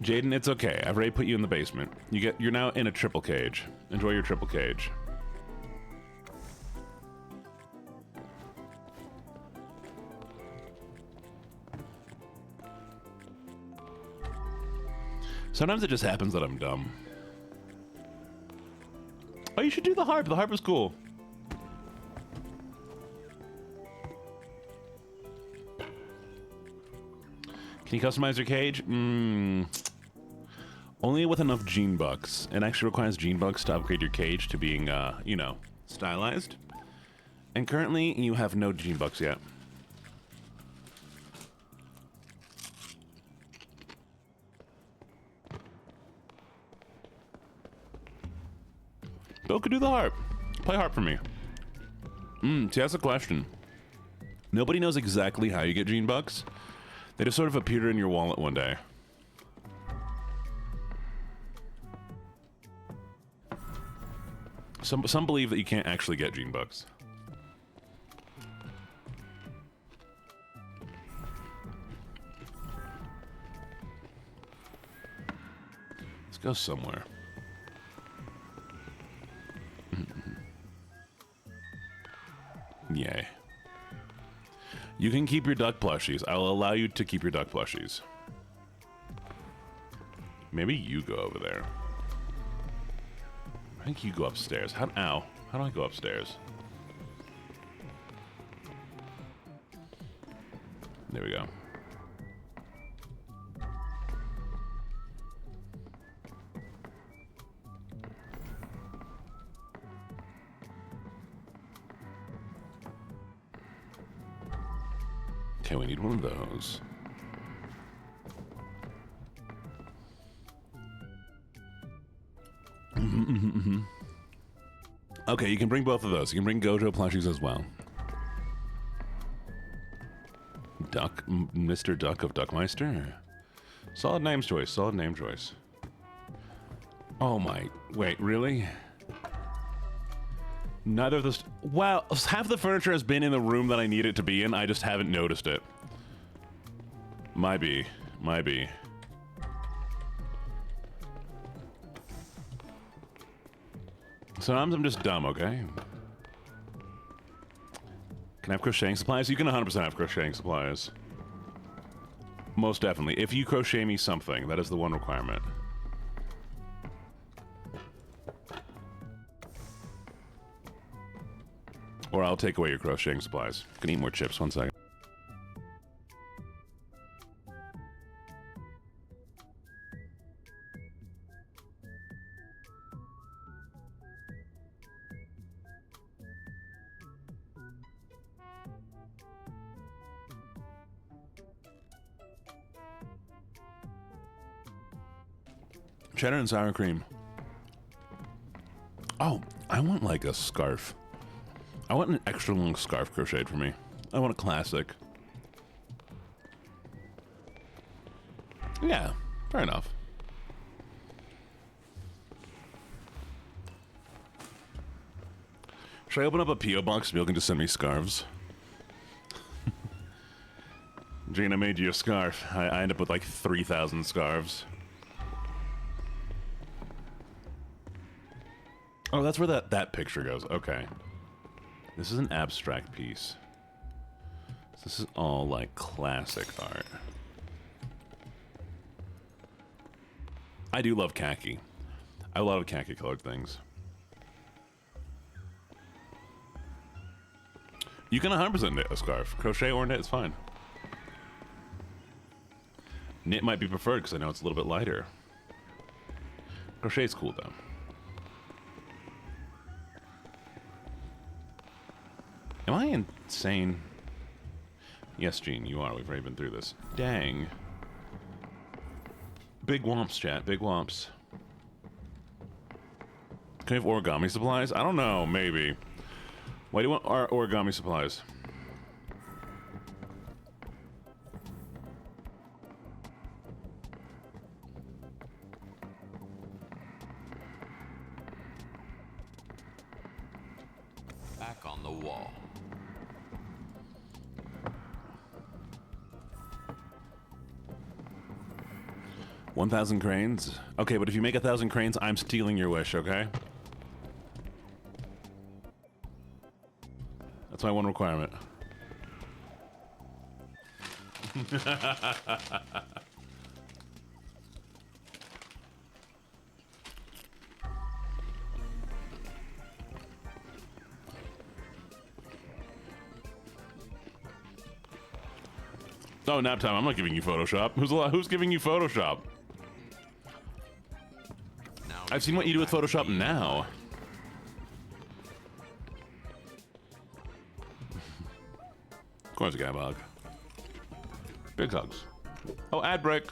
Jaden, it's okay. I've already put you in the basement. You're now in a triple cage. Enjoy your triple cage. Sometimes it just happens that I'm dumb. Oh, you should do the harp. The harp is cool. Can you customize your cage? Only with enough gene bucks. It actually requires gene bucks to upgrade your cage to being, you know, stylized. And currently, you have no gene bucks yet. Go do the harp. Play harp for me. See, that's a question. Nobody knows exactly how you get gene bucks. They just sort of appear in your wallet one day. Some believe that you can't actually get gene bucks. Let's go somewhere. Yay. You can keep your duck plushies. I will allow you to keep your duck plushies. Maybe you go over there. I think you go upstairs. Ow. How do I go upstairs? There we go. Okay, we need one of those. Okay, you can bring both of those. You can bring Gojo plushies as well. Duck, Mr. Duck of Duckmeister. Solid name choice. Solid name choice. Oh my! Wait, really? Neither of those. Wow, half the furniture has been in the room that I need it to be in. I just haven't noticed it. Might be. Sometimes I'm just dumb, okay? Can I have crocheting supplies? You can 100% have crocheting supplies. Most definitely. If you crochet me something, that is the one requirement. Or I'll take away your crocheting supplies. I can eat more chips. 1 second. Cheddar and sour cream. Oh, I want like a scarf. I want an extra long scarf crocheted for me. I want a classic. Yeah, fair enough. Should I open up a P.O. box so people can just send me scarves? Gene, I made you a scarf. I end up with like 3,000 scarves. Oh, that's where that picture goes. Okay. This is an abstract piece. This is all like classic art. I do love khaki. I love khaki colored things. You can 100% knit a scarf. Crochet or knit is fine. Knit might be preferred because I know it's a little bit lighter. Crochet is cool though. Am I insane? Yes, Gene, you are. We've already been through this. Dang. Big womps, chat. Big womps. Can we have origami supplies? I don't know. Maybe. Why do you want our origami supplies? Back on the wall. 1,000 cranes? Okay, but if you make 1,000 cranes, I'm stealing your wish, okay? That's my one requirement. Oh, nap time. I'm not giving you Photoshop. Who's giving you Photoshop? I've seen what you do with Photoshop now. Of course, a guy bug. Big hugs. Oh, ad break.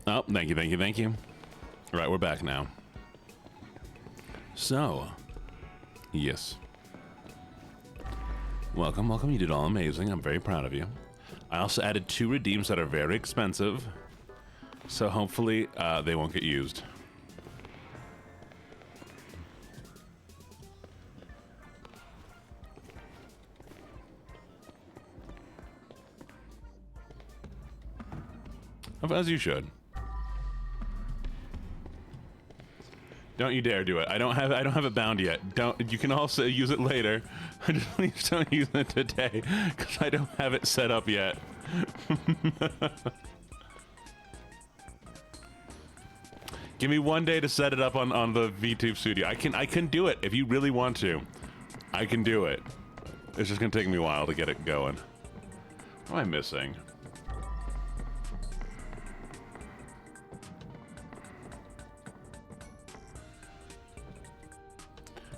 Oh, thank you, thank you, thank you. All right, we're back now. So, yes. Welcome, welcome. You did all amazing. I'm very proud of you. I also added 2 redeems that are very expensive. So hopefully they won't get used. As you should. Don't you dare do it. I don't have it bound yet. Don't. You can also use it later. Just please don't use it today, because I don't have it set up yet. Give me 1 day to set it up on the VTube Studio. I can do it if you really want to. I can do it. It's just gonna take me a while to get it going. What am I missing?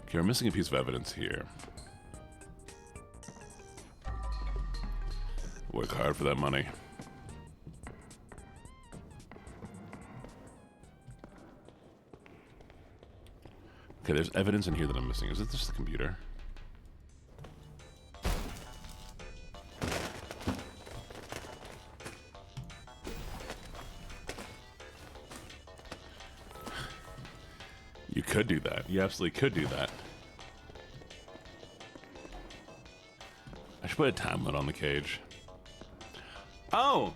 Okay, we're missing a piece of evidence here. Work hard for that money. Okay, there's evidence in here that I'm missing. Is it just the computer? You could do that. You absolutely could do that. I should put a time limit on the cage. Oh!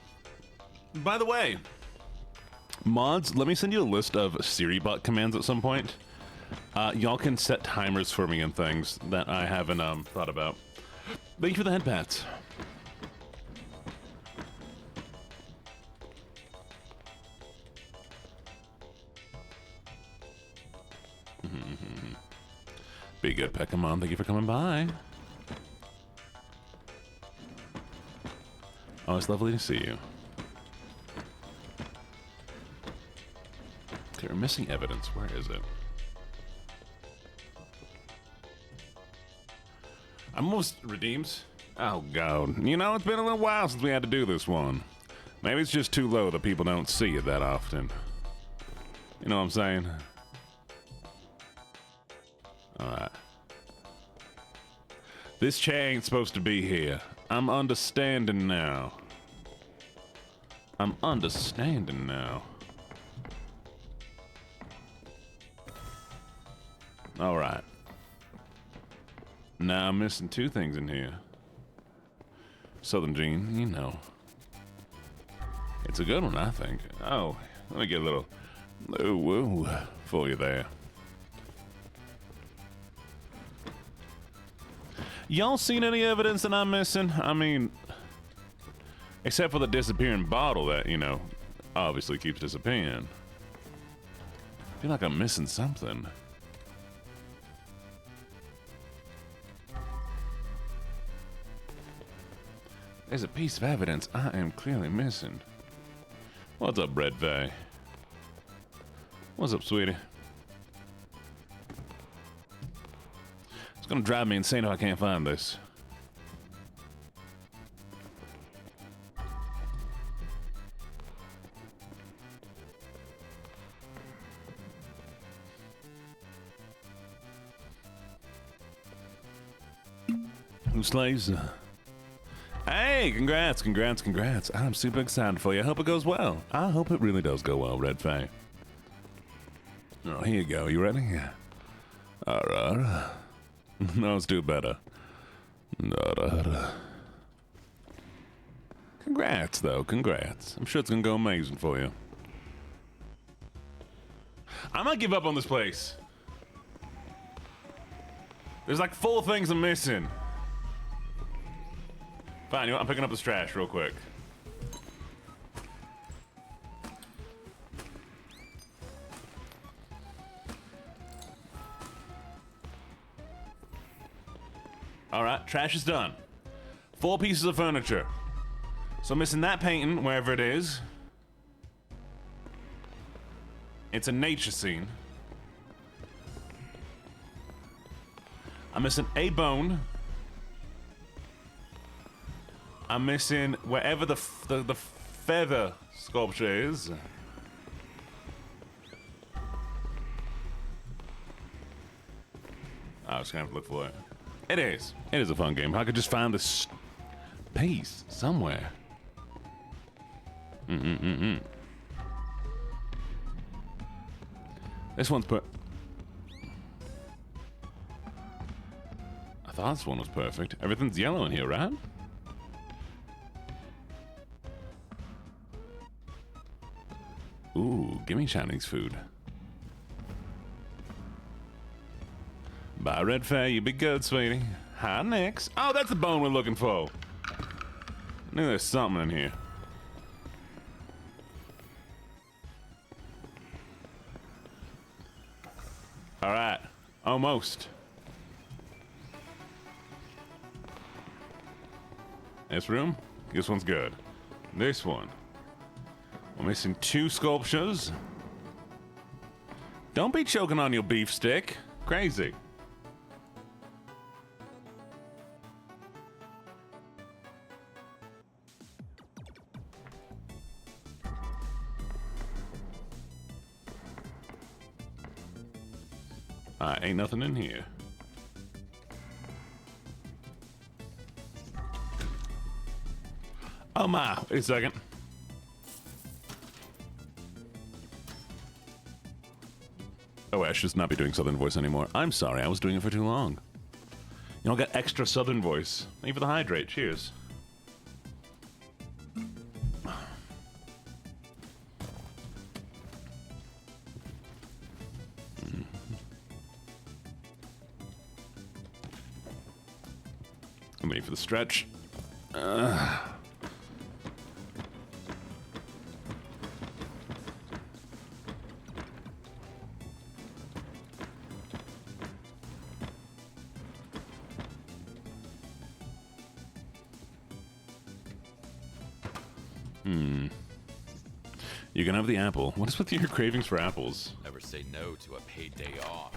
By the way, mods, let me send you a list of SiriBot commands at some point. Y'all can set timers for me and things that I haven't thought about. Thank you for the head pats. Be good, Peckamon. Thank you for coming by. Oh, it's lovely to see you. Okay, we're missing evidence. Where is it? I'm almost redeemed. Oh, God. You know, it's been a little while since we had to do this one. Maybe it's just too low that people don't see it that often. You know what I'm saying? Alright. This chair ain't supposed to be here. I'm understanding now. I'm understanding now. Alright. Now I'm missing 2 things in here. Southern Gene, you know. It's a good one, I think. Oh, let me get a little ooh for you there. Y'all seen any evidence that I'm missing? I mean, except for the disappearing bottle that, you know, obviously keeps disappearing. I feel like I'm missing something. There's a piece of evidence I am clearly missing. What's up, Red Vay? What's up, sweetie? It's gonna drive me insane if I can't find this. Who slays? Hey, congrats. I'm super excited for you. I hope it goes well. I hope it really does go well, Red Fang. Oh, here you go. You ready? Alright. No, let's do better. Congrats, though. Congrats. I'm sure it's gonna go amazing for you. I might give up on this place. There's like 4 things I'm missing. Fine, you know what? I'm picking up this trash real quick. Alright, trash is done. 4 pieces of furniture. So I'm missing that painting, wherever it is. It's a nature scene. I'm missing a bone. I'm missing wherever the feather sculpture is. I was gonna have to look for it. It is. It is a fun game. I could just find this piece somewhere. This one's I thought this one was perfect. Everything's yellow in here, right? Ooh, gimme Chinese food. Bye, Red Fair. You be good, sweetie. Hi, Nix. Oh, that's the bone we're looking for. I knew there's something in here. All right. Almost. This room? This one's good. This one. We're missing 2 sculptures. Don't be choking on your beef stick. Crazy. Ain't nothing in here. Oh my, wait a second. Oh, I should just not be doing Southern voice anymore. I'm sorry, I was doing it for too long. You know, I got extra Southern voice. Thank you for the hydrate, cheers. I'm ready for the stretch. You can have the apple. What is with your cravings for apples? Never say no to a paid day off.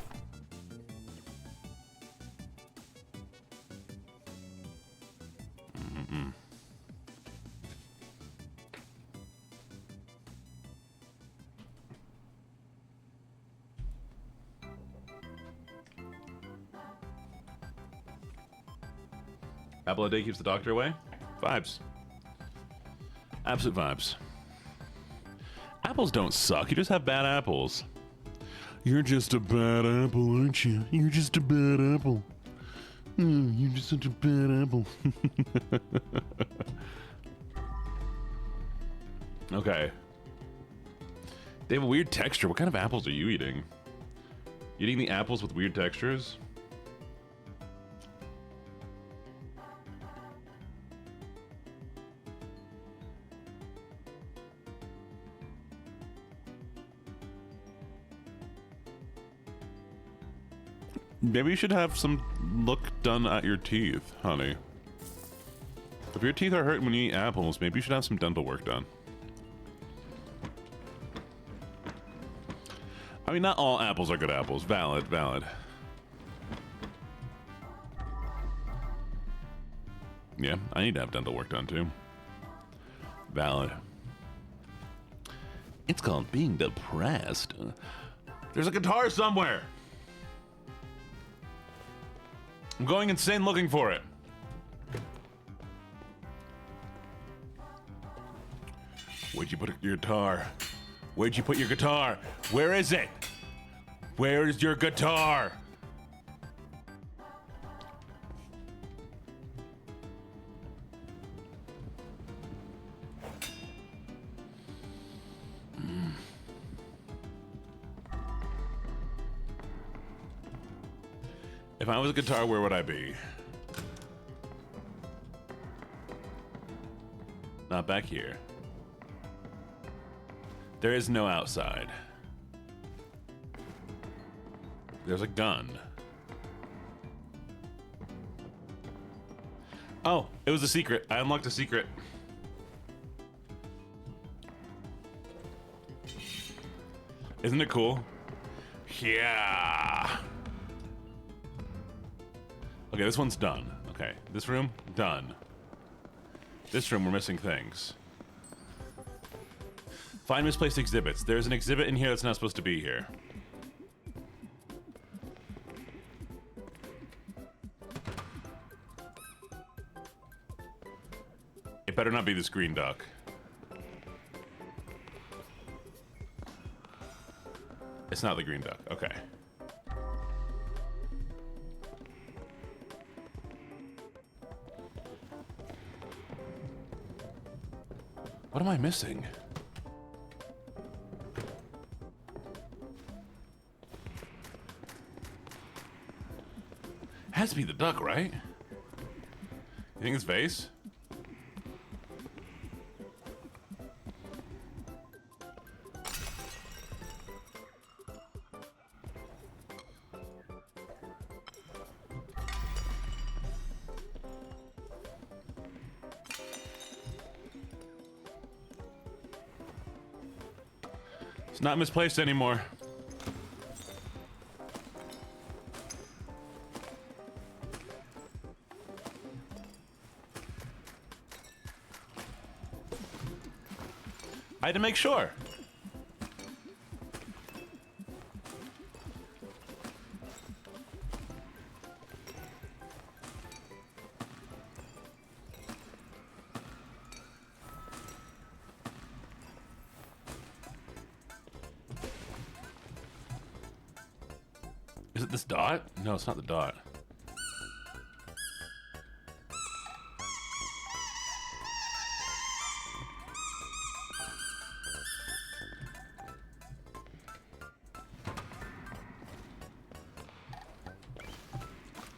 Apple a day keeps the doctor away? Vibes. Absolute vibes. Apples don't suck. You just have bad apples. You're just a bad apple, aren't you? You're just a bad apple. You're just such a bad apple. Okay. They have a weird texture. What kind of apples are you eating? You eating the apples with weird textures? Maybe you should have some look done at your teeth, honey. If your teeth are hurting when you eat apples, maybe you should have some dental work done. I mean, not all apples are good apples. Valid, valid. Yeah, I need to have dental work done too. Valid. It's called being depressed. There's a guitar somewhere. I'm going insane looking for it. Where'd you put your guitar? Where'd you put your guitar? Where is it? Where is your guitar? If I was a guitar, where would I be? Not back here. There is no outside. There's a gun. Oh, it was a secret. I unlocked a secret. Isn't it cool? Yeah. Okay, this one's done. Okay, this room, done. This room, we're missing things. Find misplaced exhibits. There's an exhibit in here that's not supposed to be here. It better not be this green duck. It's not the green duck. Okay. What am I missing? Has to be the duck, right? You think it's vase? It's not misplaced anymore. I had to make sure. Is it this dot? No, it's not the dot.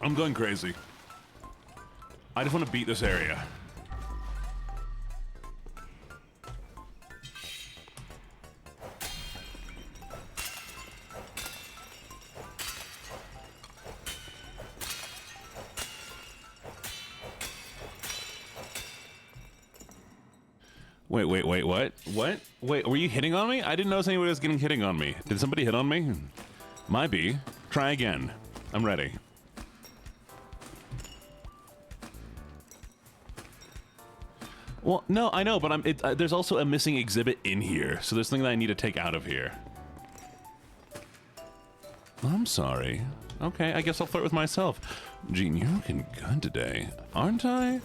I'm going crazy. I just want to beat this area. Wait, what? What? Wait, were you hitting on me? I didn't notice anybody was hitting on me. Did somebody hit on me? Might be. Try again. I'm ready. Well, no, I know, but there's also a missing exhibit in here, so there's something that I need to take out of here. I'm sorry. Okay, I guess I'll flirt with myself. Gene, you're looking good today, aren't I?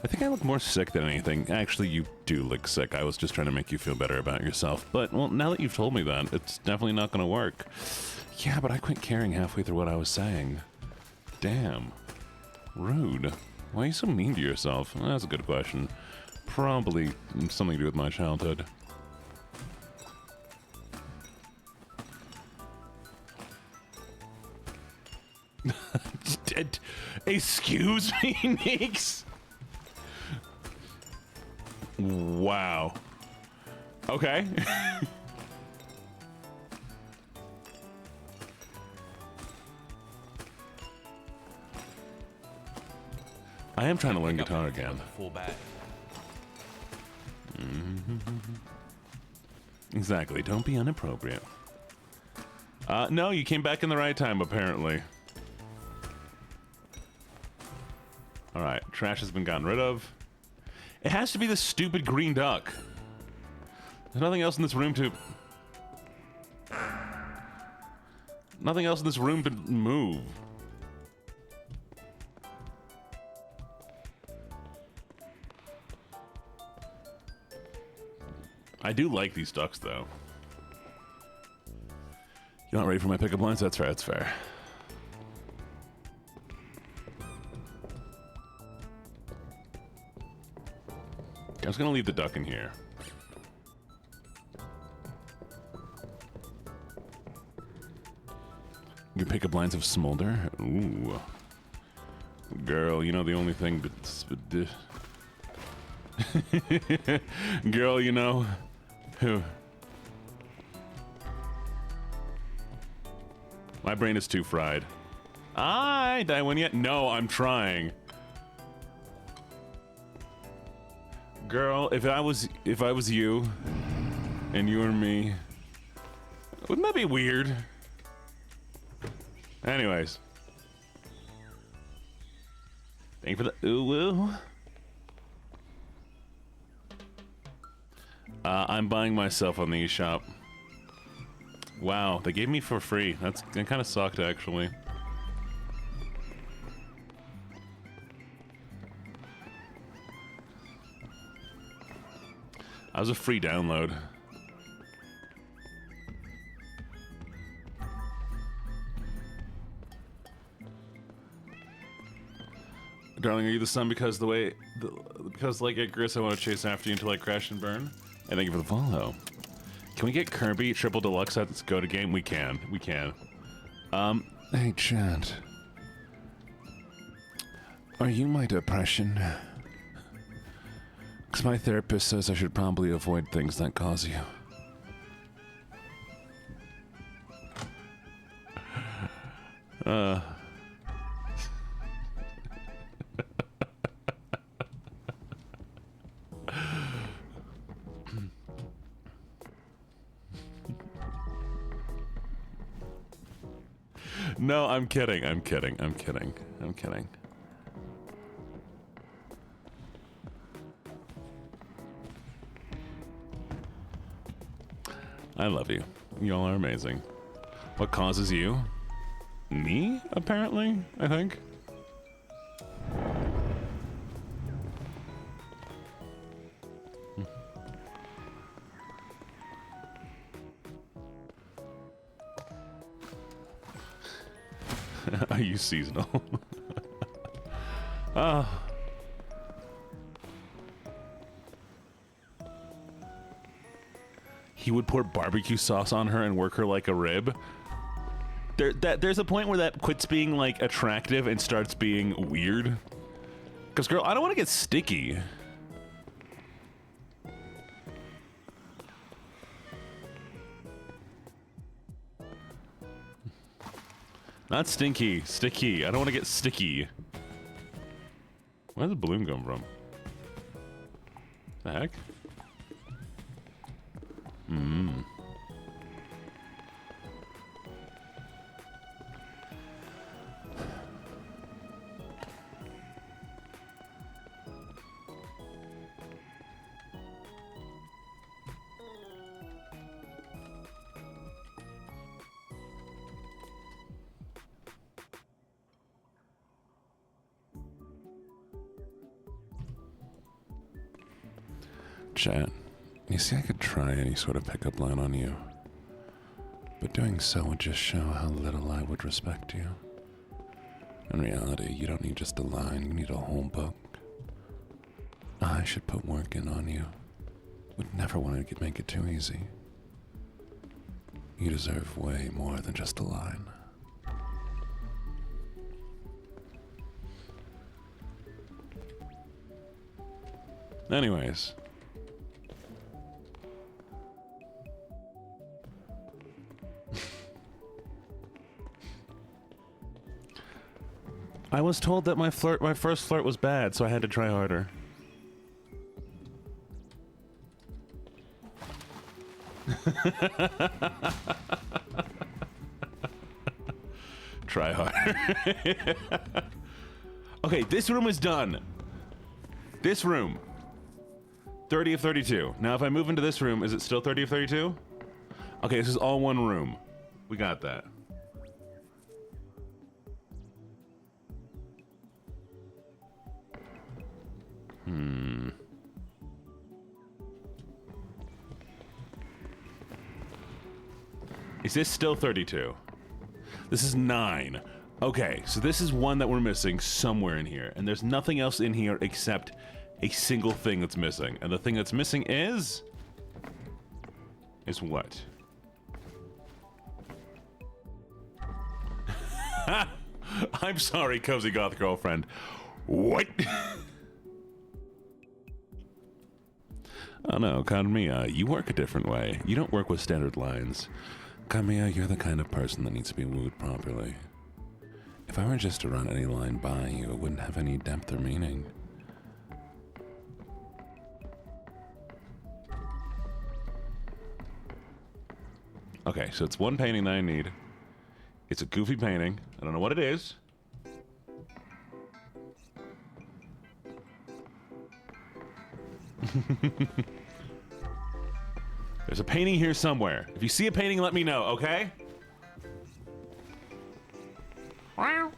I think I look more sick than anything. Actually, you do look sick. I was just trying to make you feel better about yourself. But, well, now that you've told me that, it's definitely not going to work. Yeah, but I quit caring halfway through what I was saying. Damn. Rude. Why are you so mean to yourself? Well, that's a good question. Probably something to do with my childhood. Excuse me, Neeks? Wow. Okay. I am trying to learn guitar again. Full back. Exactly. Don't be inappropriate. No, you came back in the right time, apparently. Alright, trash has been gotten rid of. It has to be the stupid green duck. There's nothing else in this room to... Nothing else in this room to move. I do like these ducks, though. You're not ready for my pickup lines? That's fair, that's fair. I'm just gonna leave the duck in here. Your pickup lines of smolder? Ooh. Girl, you know the only thing but... Girl, you know... Who? My brain is too fried. Did I win yet? No, I'm trying. Girl, if I was you, and you were me, wouldn't that be weird? Anyways. Thank you for the ooh-woo. I'm buying myself on the eShop. Wow, they gave me for free. That kind of sucked, actually. That was a free download. Darling, are you the sun because because like Icarus, I want to chase after you until I crash and burn? And thank you for the follow. Can we get Kirby Triple Deluxe at this Go-To game? We can. We can. Hey, Chad. Are you my depression? Because my therapist says I should probably avoid things that cause you. No, I'm kidding. I'm kidding. I'm kidding. I'm kidding. I love you. Y'all are amazing. What causes you? Me, apparently, I think. Are you seasonal? He would pour barbecue sauce on her and work her like a rib. There's a point where that quits being like attractive and starts being weird. Because girl, I don't want to get sticky. Not stinky, sticky. I don't want to get sticky. Where did the balloon come from? The heck? Chat, you see I could try any sort of pickup line on you, but doing so would just show how little I would respect you. In reality, you don't need just a line, you need a whole book. I should put work in on you. Would never want to make it too easy. You deserve way more than just a line. Anyways. I was told that my first flirt was bad, so I had to try harder. Try harder. Okay, this room is done. This room. 30 of 32. Now if I move into this room, is it still 30 of 32? Okay, this is all one room. We got that. Is this still 32? This is 9. Okay, so this is one that we're missing somewhere in here. And there's nothing else in here except a single thing that's missing. And the thing that's missing is what? I'm sorry, Cozy Goth Girlfriend. What? Oh no, Kamiya, you work a different way. You don't work with standard lines. Kamiya, you're the kind of person that needs to be wooed properly. If I were just to run any line by you, it wouldn't have any depth or meaning. Okay, so it's one painting that I need. It's a goofy painting. I don't know what it is. There's a painting here somewhere. If you see a painting, let me know, okay? Wow.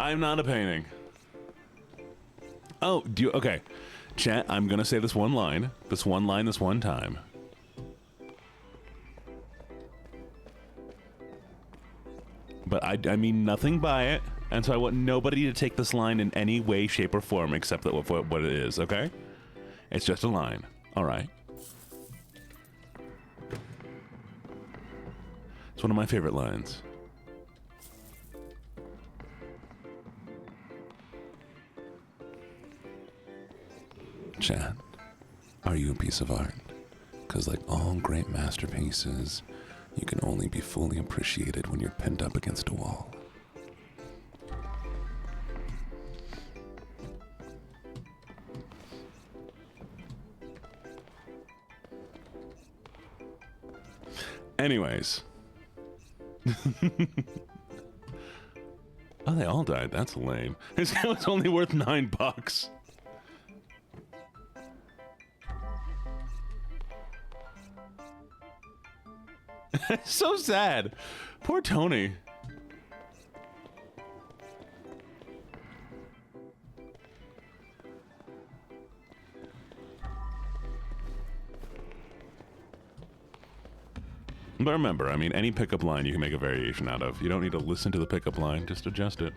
I'm not a painting. Oh, do you? Okay. Chat, I'm gonna say this one line. This one line this one time. But I mean nothing by it, and so I want nobody to take this line in any way, shape, or form except that what it is, okay? It's just a line. Alright. It's one of my favorite lines. Chat, are you a piece of art? Because like all great masterpieces, you can only be fully appreciated when you're pinned up against a wall. Anyways. Oh, they all died. That's lame. This guy was only worth $9. So sad. Poor Tony. But remember, I mean, any pickup line you can make a variation out of. You don't need to listen to the pickup line, just adjust it.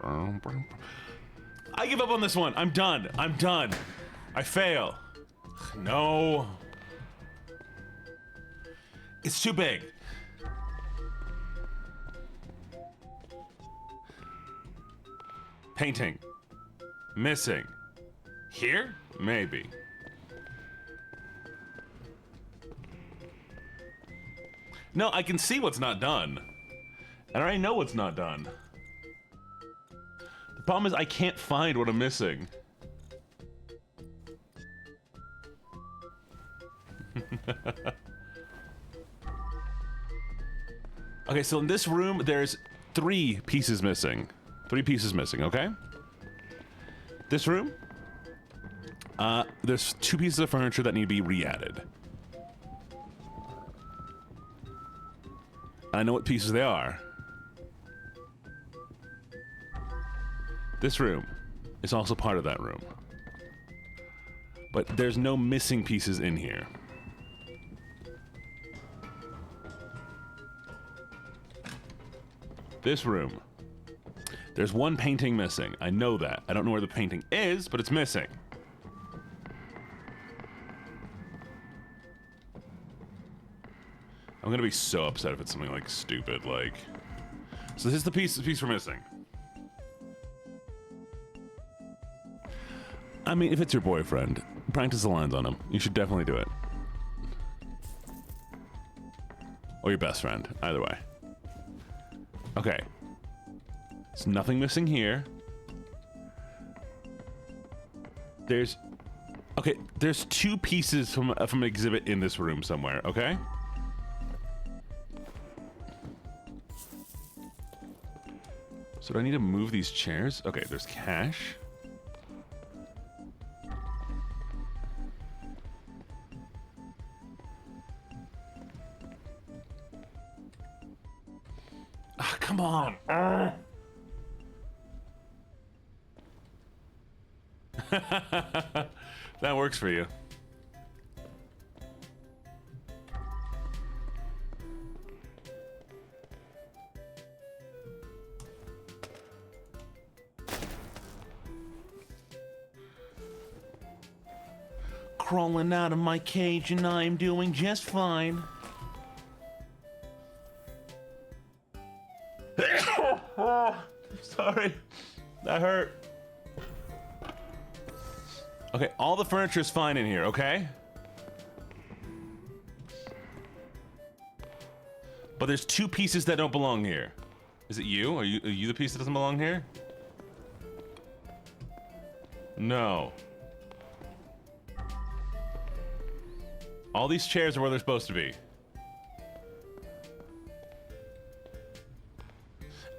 I give up on this one. I'm done. I'm done. I fail. No. It's too big. Painting. Missing. Here? Maybe. No, I can see what's not done. And I already know what's not done. The problem is I can't find what I'm missing. Okay, so in this room, there's 3 pieces missing. 3 pieces missing, okay? This room, there's 2 pieces of furniture that need to be re-added. I know what pieces they are. This room is also part of that room. But there's no missing pieces in here. This room. There's 1 painting missing. I know that. I don't know where the painting is, but it's missing. I'm gonna be so upset if it's something like stupid, like... So this is the piece we're missing. I mean, if it's your boyfriend, practice the lines on him. You should definitely do it. Or your best friend, either way. Okay. There's nothing missing here. There's... Okay, there's 2 pieces from an exhibit in this room somewhere, okay? So do I need to move these chairs? Okay, there's cash. Ah, come on. That works for you. Crawling out of my cage and I'm doing just fine. Sorry. That hurt. Okay, all the furniture is fine in here, okay? But there's 2 pieces that don't belong here. Is it you? Are you the piece that doesn't belong here? No. All these chairs are where they're supposed to be.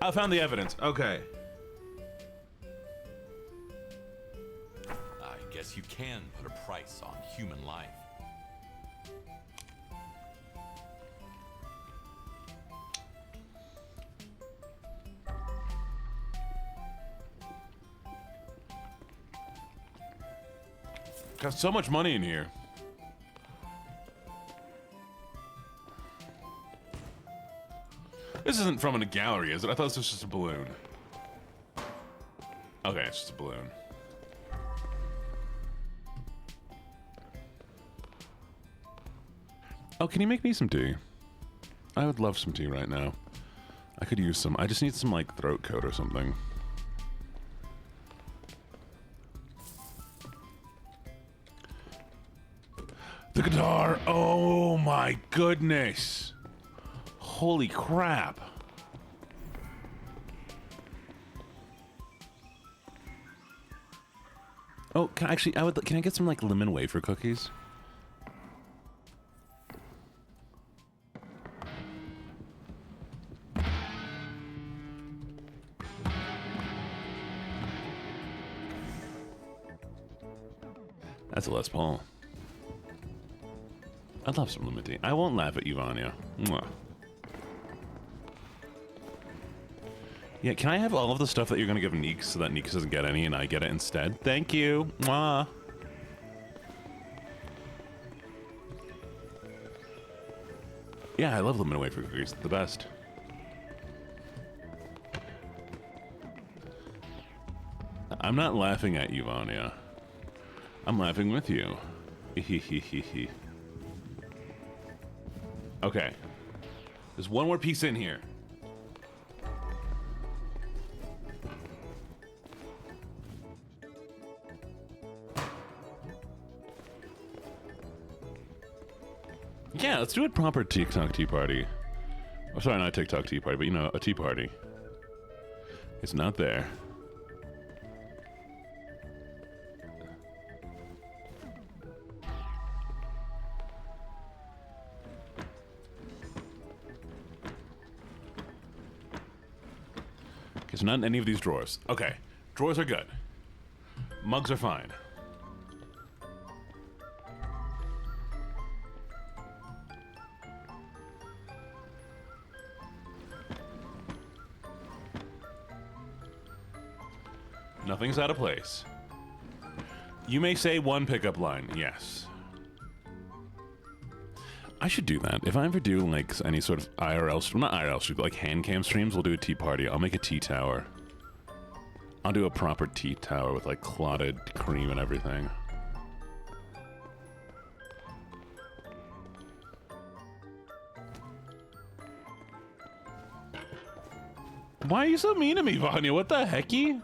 I found the evidence. Okay. I guess you can put a price on human life. Got so much money in here. This isn't from a gallery, is it? I thought this was just a balloon. Okay, it's just a balloon. Oh, can you make me some tea? I would love some tea right now. I could use some. I just need some, like, throat coat or something. The guitar! Oh my goodness! Holy crap! Oh, can I get some, like, lemon wafer cookies? That's a Les Paul. I'd love some lemon tea. I won't laugh at you, Vanya. Mwah. Yeah, can I have all of the stuff that you're going to give Neeks so that Neeks doesn't get any and I get it instead? Thank you. Mwah. Yeah, I love lemon wafer cookies. The best. I'm not laughing at you, Vanya. I'm laughing with you. Okay. There's one more piece in here. Yeah, let's do a proper TikTok tea party. Oh, sorry, not a TikTok tea party, but you know, a tea party. It's not there. Okay, so not in any of these drawers. Okay, drawers are good. Mugs are fine. Nothing's out of place. You may say one pickup line, yes. I should do that. If I ever do like any sort of IRL stream, not IRL stream, but like hand cam streams, we'll do a tea party. I'll make a tea tower. I'll do a proper tea tower with like clotted cream and everything. Why are you so mean to me, Vanya? What the hecky?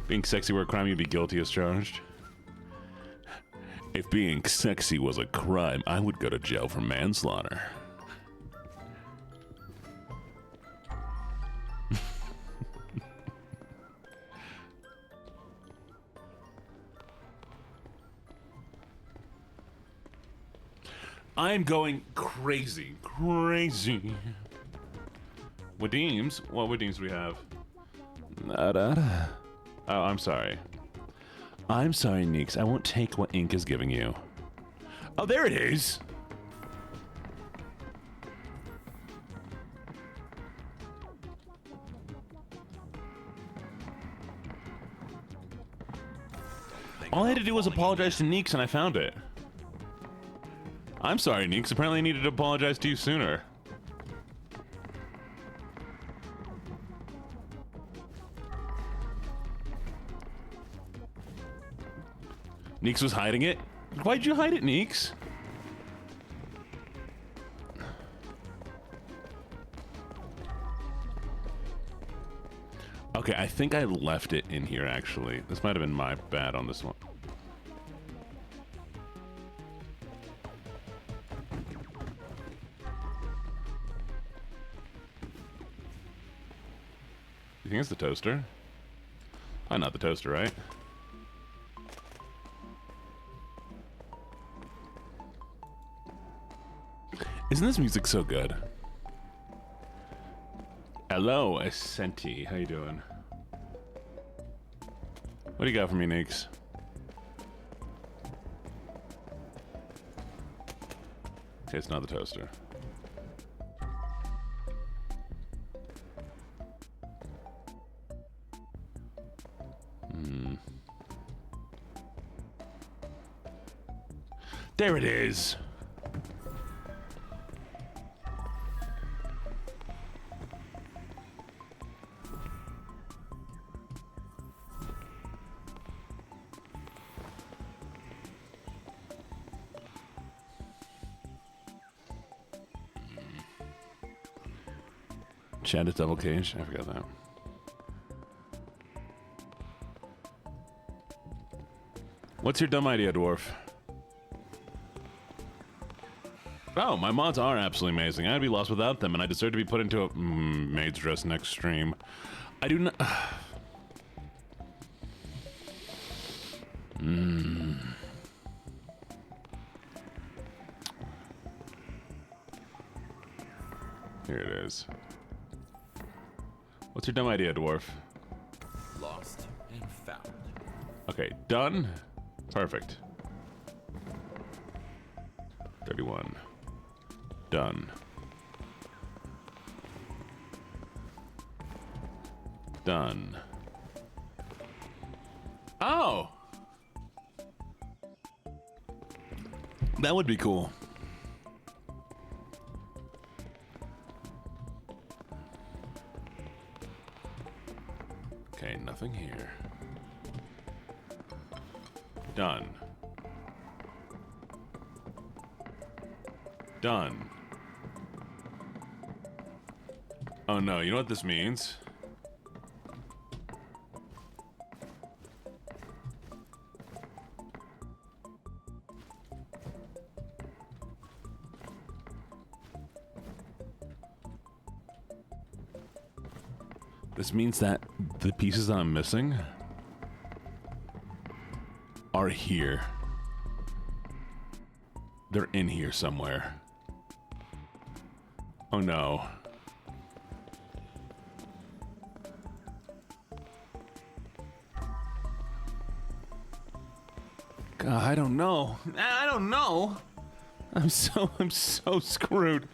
Being sexy were a crime, you'd be guilty as charged. If being sexy was a crime, I would go to jail for manslaughter. I'm going crazy. Crazy. Wadeems? What Wadeems do we have? Oh, I'm sorry. I'm sorry, Neeks. I won't take what ink is giving you. Oh, there it is! All I had to do was apologize to Neeks and I found it. I'm sorry, Neeks. Apparently I needed to apologize to you sooner. Neeks was hiding it? Why'd you hide it, Neeks? Okay, I think I left it in here, actually. This might have been my bad on this one. You think it's the toaster? Oh, not the toaster, right? Isn't this music so good? Hello, Ascenti. How you doing? What do you got for me, Neeks? Okay, it's not the toaster. There it is. Chad is double cage. I forgot that. What's your dumb idea, dwarf? Oh, my mods are absolutely amazing. I'd be lost without them, and I deserve to be put into a maid's dress next stream. I do not. Here it is. What's your dumb idea, dwarf? Lost and found. Okay, done. Perfect. 31. Done. Done. Oh! That would be cool. Okay, nothing here. Done. Done. Oh no, you know what this means? This means that the pieces that I'm missing are here. They're in here somewhere. Oh no. God, I don't know. I don't know. I'm so screwed.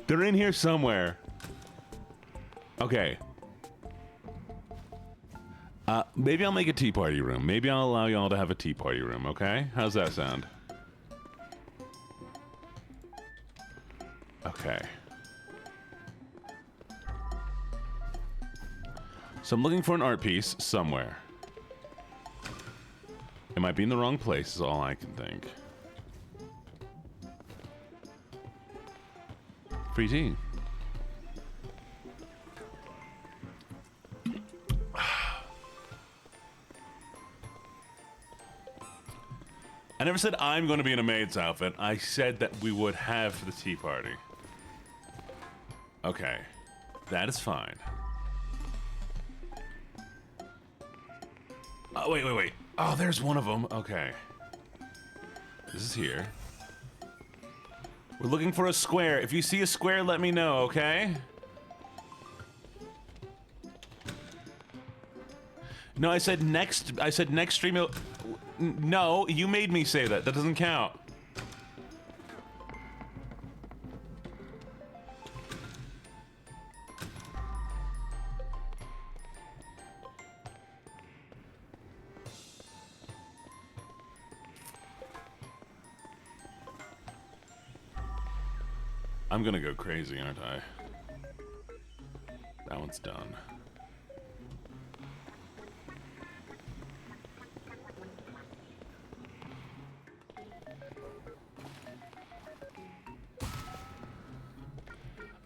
They're in here somewhere. Okay. Maybe I'll make a tea party room. Maybe I'll allow y'all to have a tea party room, okay? How's that sound? Okay. So I'm looking for an art piece somewhere. It might be in the wrong place, is all I can think. Free tea. I never said I'm going to be in a maid's outfit. I said that we would have the tea party. Okay. That is fine. Oh, wait. Oh, there's one of them. Okay. This is here. We're looking for a square. If you see a square, let me know, okay? No, I said next stream. No, you made me say that. That doesn't count. I'm gonna go crazy, aren't I? That one's done.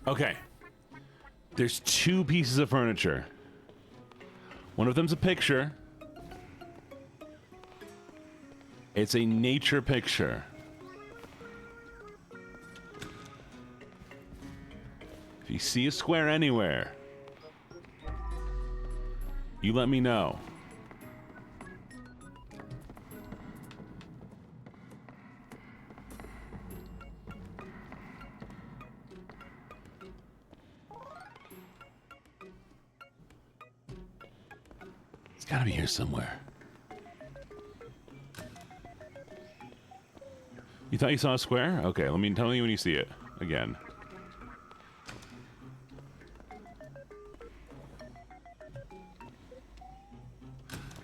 Okay. There's two pieces of furniture. One of them's a picture. It's a nature picture. If you see a square anywhere, you let me know. It's gotta be here somewhere. You thought you saw a square? Okay, tell me when you see it again.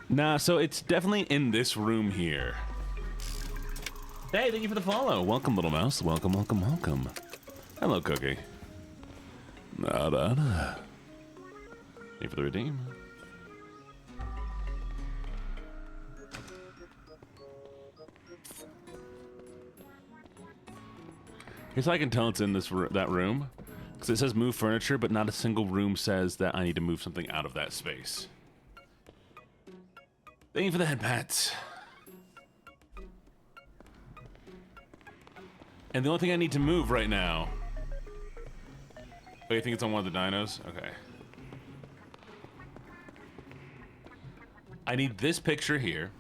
Nah, so it's definitely in this room here. Hey, thank you for the follow. Welcome, little mouse. Welcome, welcome, welcome. Hello, Cookie. Da, da, da. Thank you for the redeem. Here's how I can tell it's in that room. Because it says move furniture, but not a single room says that I need to move something out of that space. Thank you for the head pats. And the only thing I need to move right now... Oh, you think it's on one of the dinos? Okay. I need this picture here.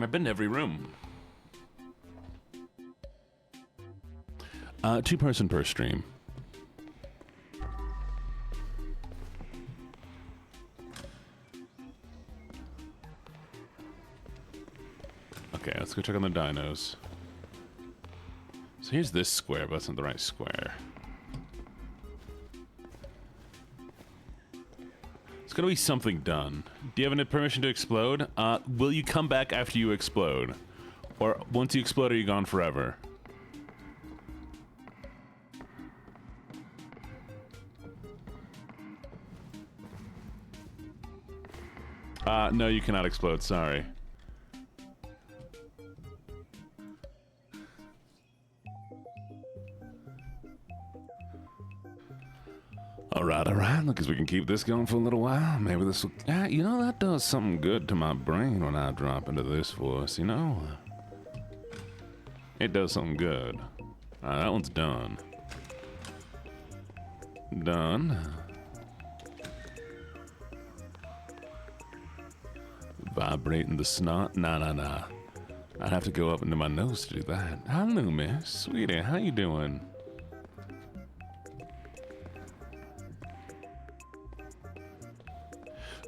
I've been to every room. 2-person per stream. Okay, let's go check on the dinos. So here's this square, but that's not the right square. It's gonna be something done. Do you have any permission to explode? Will you come back after you explode? Or once you explode, are you gone forever? No, you cannot explode, sorry. Alright, look, as we can keep this going for a little while. Maybe this will... you know, that does something good to my brain when I drop into this voice, you know? It does something good. Alright, that one's done. Done. Vibrating the snot? Nah. I'd have to go up into my nose to do that. Hello, miss. Sweetie, how you doing?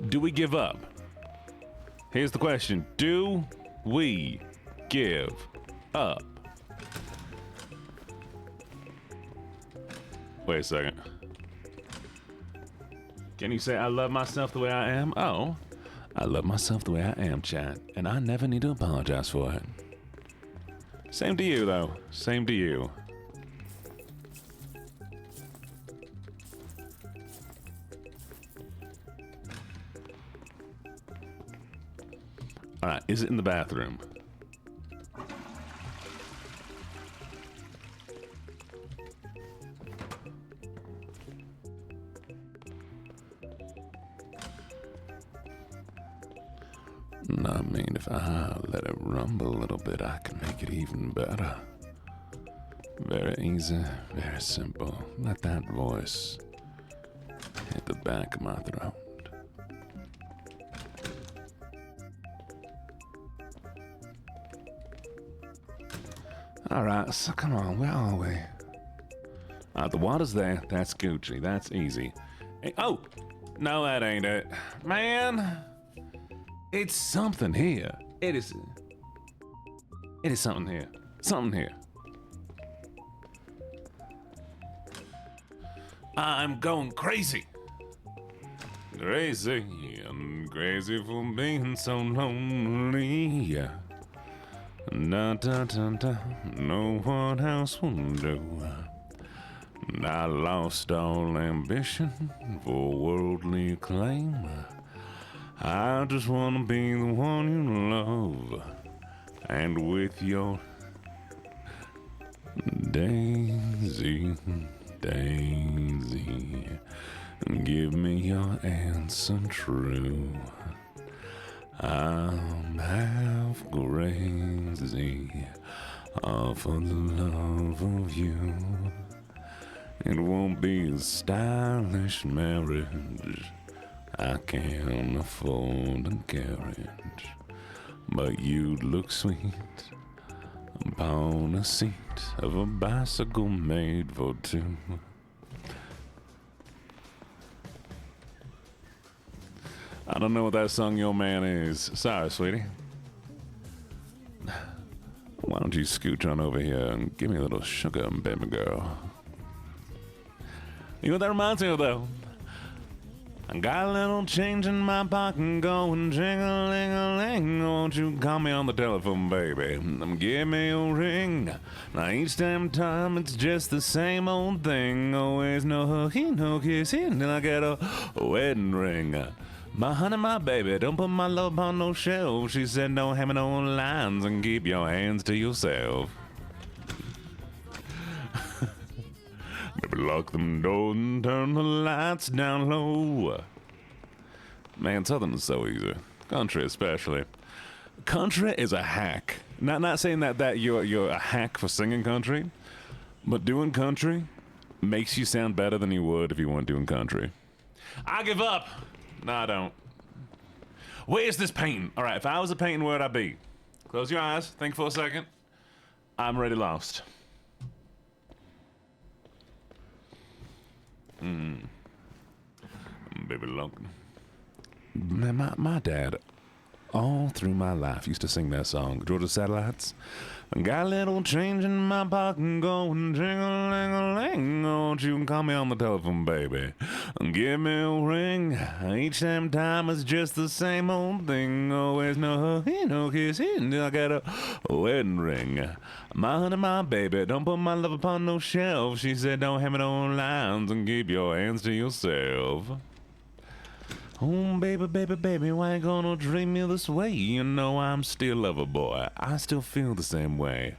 Do we give up? Here's the question. Do we give up? Wait a second. Can you say I love myself the way I am? Oh, I love myself the way I am, chat. And I never need to apologize for it. Same to you, though. Same to you. Alright, is it in the bathroom? I mean, if I let it rumble a little bit, I can make it even better. Very easy, very simple. Let that voice hit the back of my throat. Alright, so come on, where are we? The water's there. That's Gucci. That's easy. Hey, oh! No, that ain't it. Man! It's something here. It is something here. Something here. I'm going crazy. Crazy. I'm crazy for being so lonely. Da, da, da, da. No one else will do. I lost all ambition for worldly acclaim. I just want to be the one you love. And with your Daisy, Daisy, give me your answer true. I'm half crazy for the love of you. It won't be a stylish marriage. I can't afford a carriage, but you'd look sweet upon a seat of a bicycle made for two. I don't know what that song Yo Man is. Sorry, sweetie. Why don't you scooch on over here and give me a little sugar, baby girl? You know what that reminds me of, though? I got a little change in my pocket going jing-a-ling-a-ling. Won't you call me on the telephone, baby? Give me a ring. Now each damn time it's just the same old thing. Always no hooky, no kissing, till I get a wedding ring. My honey, my baby, don't put my love on no shelf. She said don't have no lines and keep your hands to yourself. Baby, lock them doors and turn the lights down low. Man, Southern is so easy. Country especially. Country is a hack. Not saying that you're a hack for singing country, but doing country makes you sound better than you would if you weren't doing country. I give up. No, I don't. Where's this painting? All right, if I was a painting, where'd I be? Close your eyes. Think for a second. I'm already lost. Baby look. Man, my dad, all through my life, used to sing that song, Georgia Satellites. Got a little change in my pocket going jing-a-ling-a-ling. Won't you call me on the telephone, baby? Give me a ring. Each damn time it's just the same old thing. Always no hooky, no kissing. I got a wedding ring. My honey, my baby, don't put my love upon no shelf. She said don't have it on lines and keep your hands to yourself. Oh, baby, baby, baby, why you gonna treat me this way? You know I'm still a lover boy. I still feel the same way.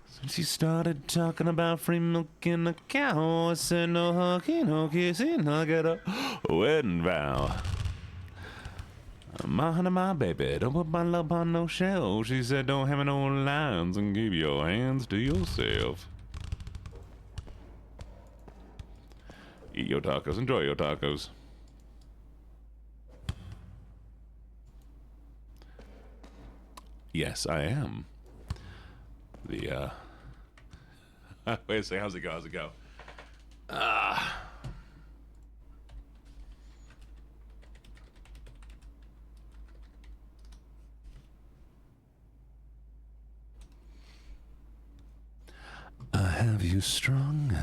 Since you started talking about free milk and a cow, I said no hugging, no kissing, I got a wedding vow. My honey, my baby, don't put my love on no shelf. She said don't have no lines and keep your hands to yourself. Eat your tacos, enjoy your tacos. Yes, I am. Wait a second, how's it go? I have you strung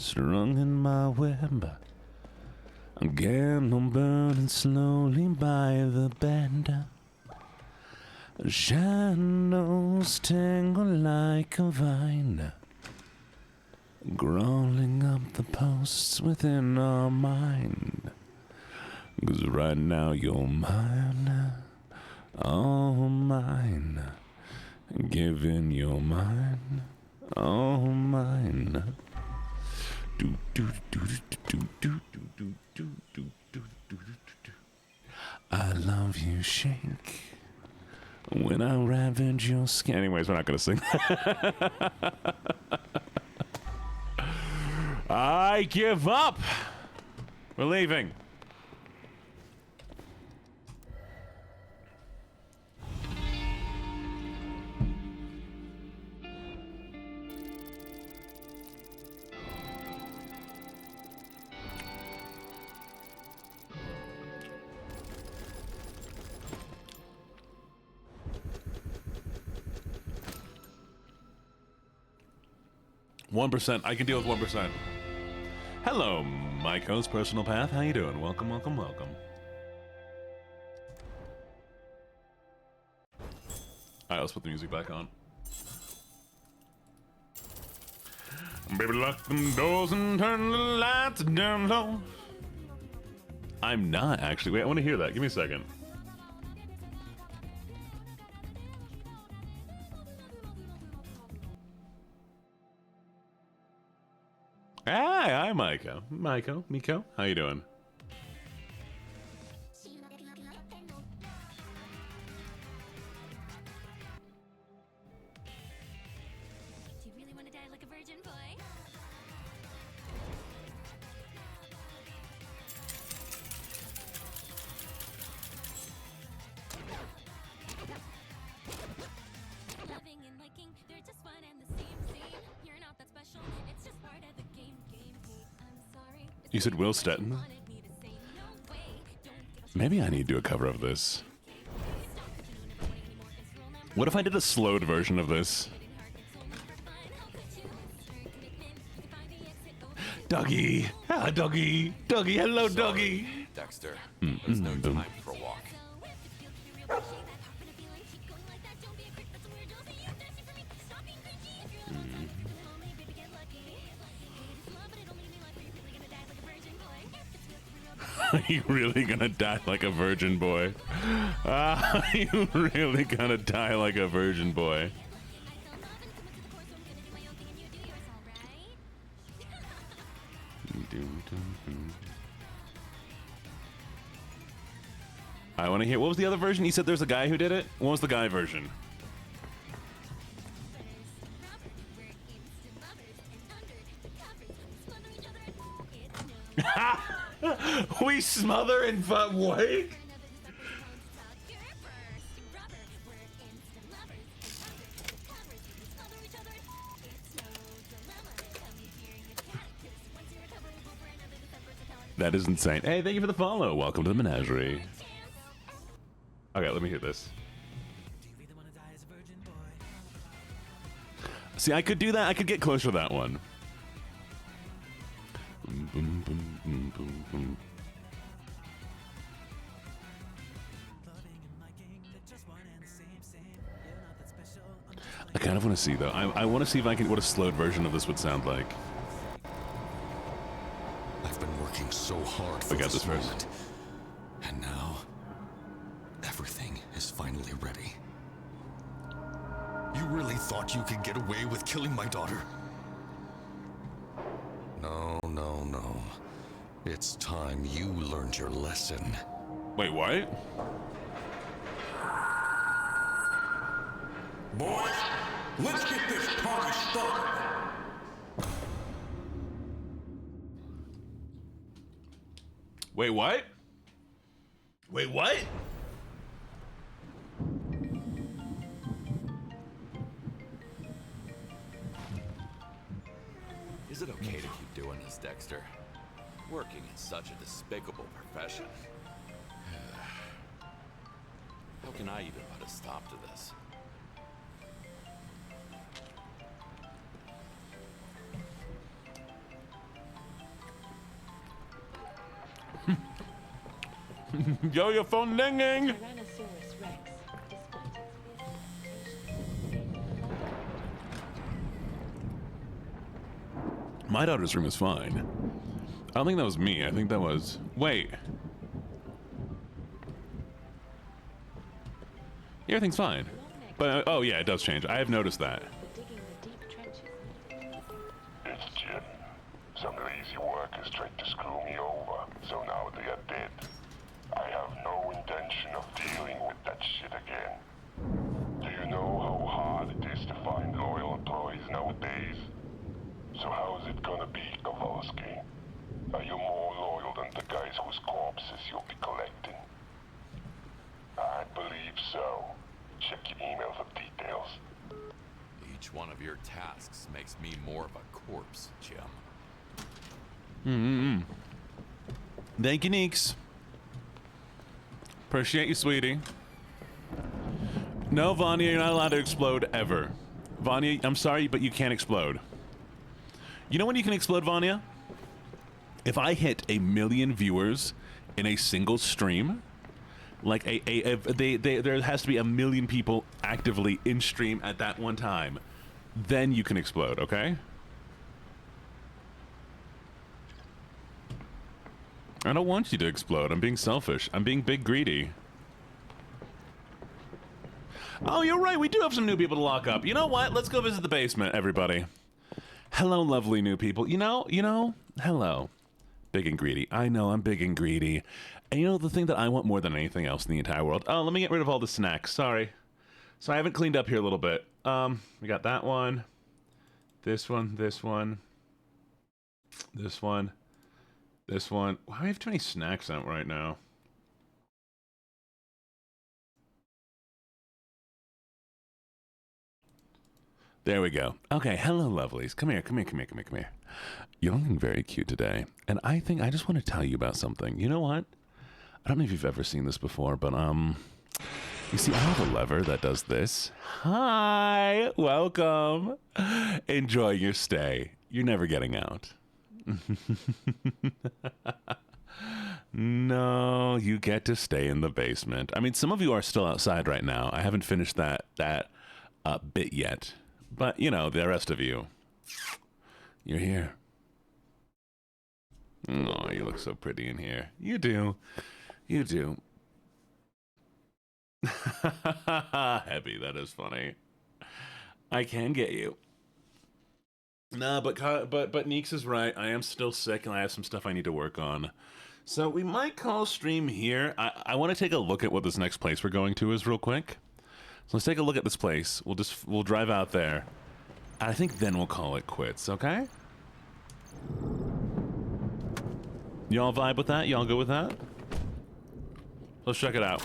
in my web. Again, I'm burning slowly by the bed. Shadows tangle like a vine, crawling up the posts within our mind. 'Cause right now you're mine, all mine. Giving your mine, all mine. Do do do do do do do do do do do do do. I love you, shake. When I ravage your skin. Anyways, we're not gonna sing. I give up. We're leaving. %. I can deal with 1%. Hello, Myco's Personal Path. How you doing? Welcome, welcome, welcome. Alright, let's put the music back on. Baby, lock them doors and turn the lights down low. I'm not, actually. Wait, I want to hear that. Give me a second. Hi, Miko. How you doing? Do you really want to die like a virgin boy? Loving and liking, they're just one and the same. You're not that special. It's just part of the game. I'm sorry. You said Will Stetton? Maybe I need to do a cover of this. What if I did a slowed version of this? Doggy! Ah, doggy! Doggy, hello, doggy! Dexter, there's no time for a walk. Are you really gonna die like a virgin boy? Are you really gonna die like a virgin boy? I want to hear. What was the other version? He said there's a guy who did it. What was the guy version? We smother and wait. That is insane. Hey, thank you for the follow. Welcome to the menagerie. Okay, let me hear this. See, I could do that. I could get closer to that one. Boom, boom, boom, boom, boom, boom. I kind of want to see, though. I want to see if I can what a slowed version of this would sound like. I've been working so hard for We got this moment. first. And now, everything is finally ready. You really thought you could get away with killing my daughter? No, no, no. It's time you learned your lesson. Wait, what? Boys, let's get this party started. Wait, what? Wait, what? Is it okay to keep doing this, Dexter? Working is such a despicable profession. How can I even put a stop to this? Yo, your phone dinging. Tyrannosaurus Rex displayed My daughter's room is fine. I don't think that was me. I think that was... Wait. Everything's fine. But, oh yeah, it does change. I have noticed that. digging the deep trenches. It's Jim. Some lazy workers tried to screw me over, so now they are dead. I have no intention of dealing with that shit again. Do you know how hard it is to find loyal employees nowadays? So how's it gonna be, Kowalski? Are you more loyal than the guys whose corpses you'll be collecting? I believe so. Check your email for details. Each one of your tasks makes me more of a corpse, Jim. Thank you, Neeks. Appreciate you, sweetie. No, Vanya, you're not allowed to explode ever. Vanya, I'm sorry, but you can't explode. You know when you can explode, Vanya? If I hit 1 million viewers in a single stream, like there has to be 1 million people actively in stream at that one time, then you can explode, okay? I don't want you to explode. I'm being selfish. I'm being big greedy. Oh, you're right. We do have some new people to lock up. You know what? Let's go visit the basement, everybody. Hello, lovely new people. You know, hello. Big and greedy. I know I'm big and greedy. And you know the thing that I want more than anything else in the entire world? Oh, let me get rid of all the snacks. Sorry. So I haven't cleaned up here a little bit. We got that one. This one. This one. This one. This one. Why do we have too many snacks out right now? There we go. Okay, hello, lovelies. Come here, come here, come here, come here, come here. You're looking very cute today. And I think I just want to tell you about something. You know what? I don't know if you've ever seen this before, but You see, I have a lever that does this. Hi, welcome. Enjoy your stay. You're never getting out. No, you get to stay in the basement. I mean, some of you are still outside right now. I haven't finished that bit yet. But, you know, the rest of you, you're here. Oh, you look so pretty in here. You do. You do. Heavy, that is funny. I can get you. Nah, but Neeks is right. I am still sick, and I have some stuff I need to work on. So we might call stream here. I want to take a look at what this next place we're going to is real quick. So let's take a look at this place. We'll drive out there. I think then we'll call it quits, okay? Y'all vibe with that? Y'all go with that? Let's check it out.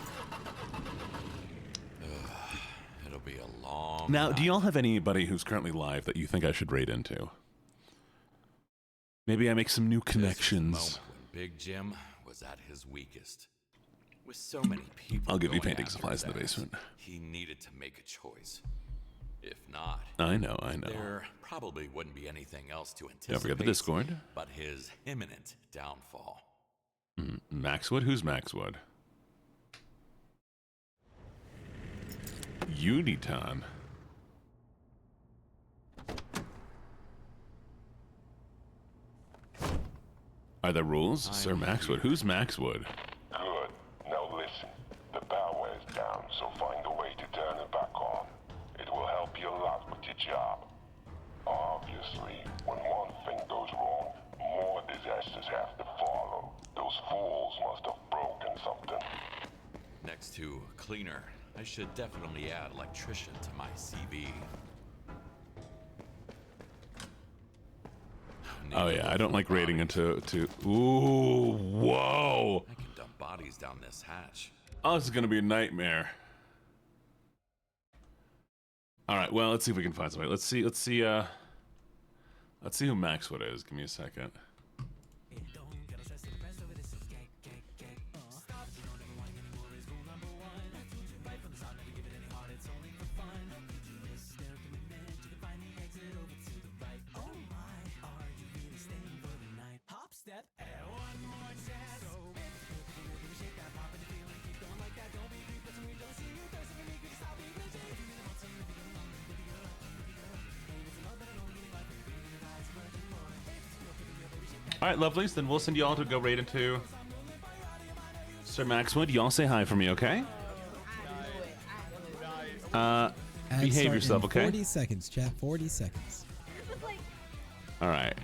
It'll be a long Now, night. do y'all have anybody who's currently live that you think I should raid into? Maybe I make some new This was the connections. moment when Big Jim was at his weakest. With so many people I'll give you going painting after supplies in the his ass, basement. he needed to make a choice. If not, I know. there probably wouldn't be anything else to anticipate. Don't forget the Discord. But his imminent downfall. Maxwood? Who's Maxwood? Uniton. Are there rules? Sir Maxwood. Who's Maxwood? Good. Now listen. The power is down, so find a way to turn it back on. It will help you a lot with your job. Obviously, when one thing goes wrong, more disasters have to follow. Those fools must have broken something. Next to cleaner, I should definitely add electrician to my CV. Oh yeah, I don't like raiding into Ooh, whoa. I can dump bodies down this hatch. Oh, this is gonna be a nightmare. All right, well, let's see if we can find somebody. Let's see who Maxwood is. Give me a second. All right, lovelies. Then we'll send you all to go raid into Sir Maxwood. Y'all say hi for me, okay? Behave yourself, okay? 40 seconds, chat. 40 seconds. All right.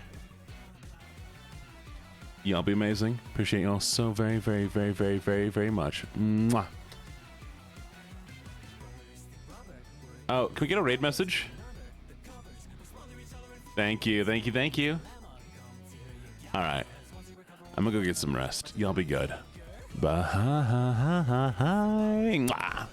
Y'all be amazing. Appreciate y'all so very, very, very, very, very, very much. Mwah. Oh, can we get a raid message? Thank you, thank you, thank you. All right. I'm gonna go get some rest. Y'all be good. Bye. Mwah.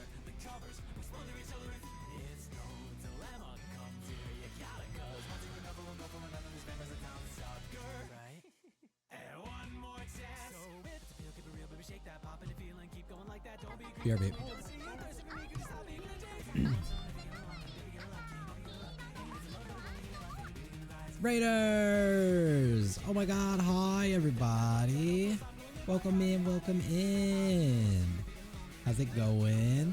BRB. Raiders! Oh my god, hi everybody. Welcome in, welcome in. How's it going?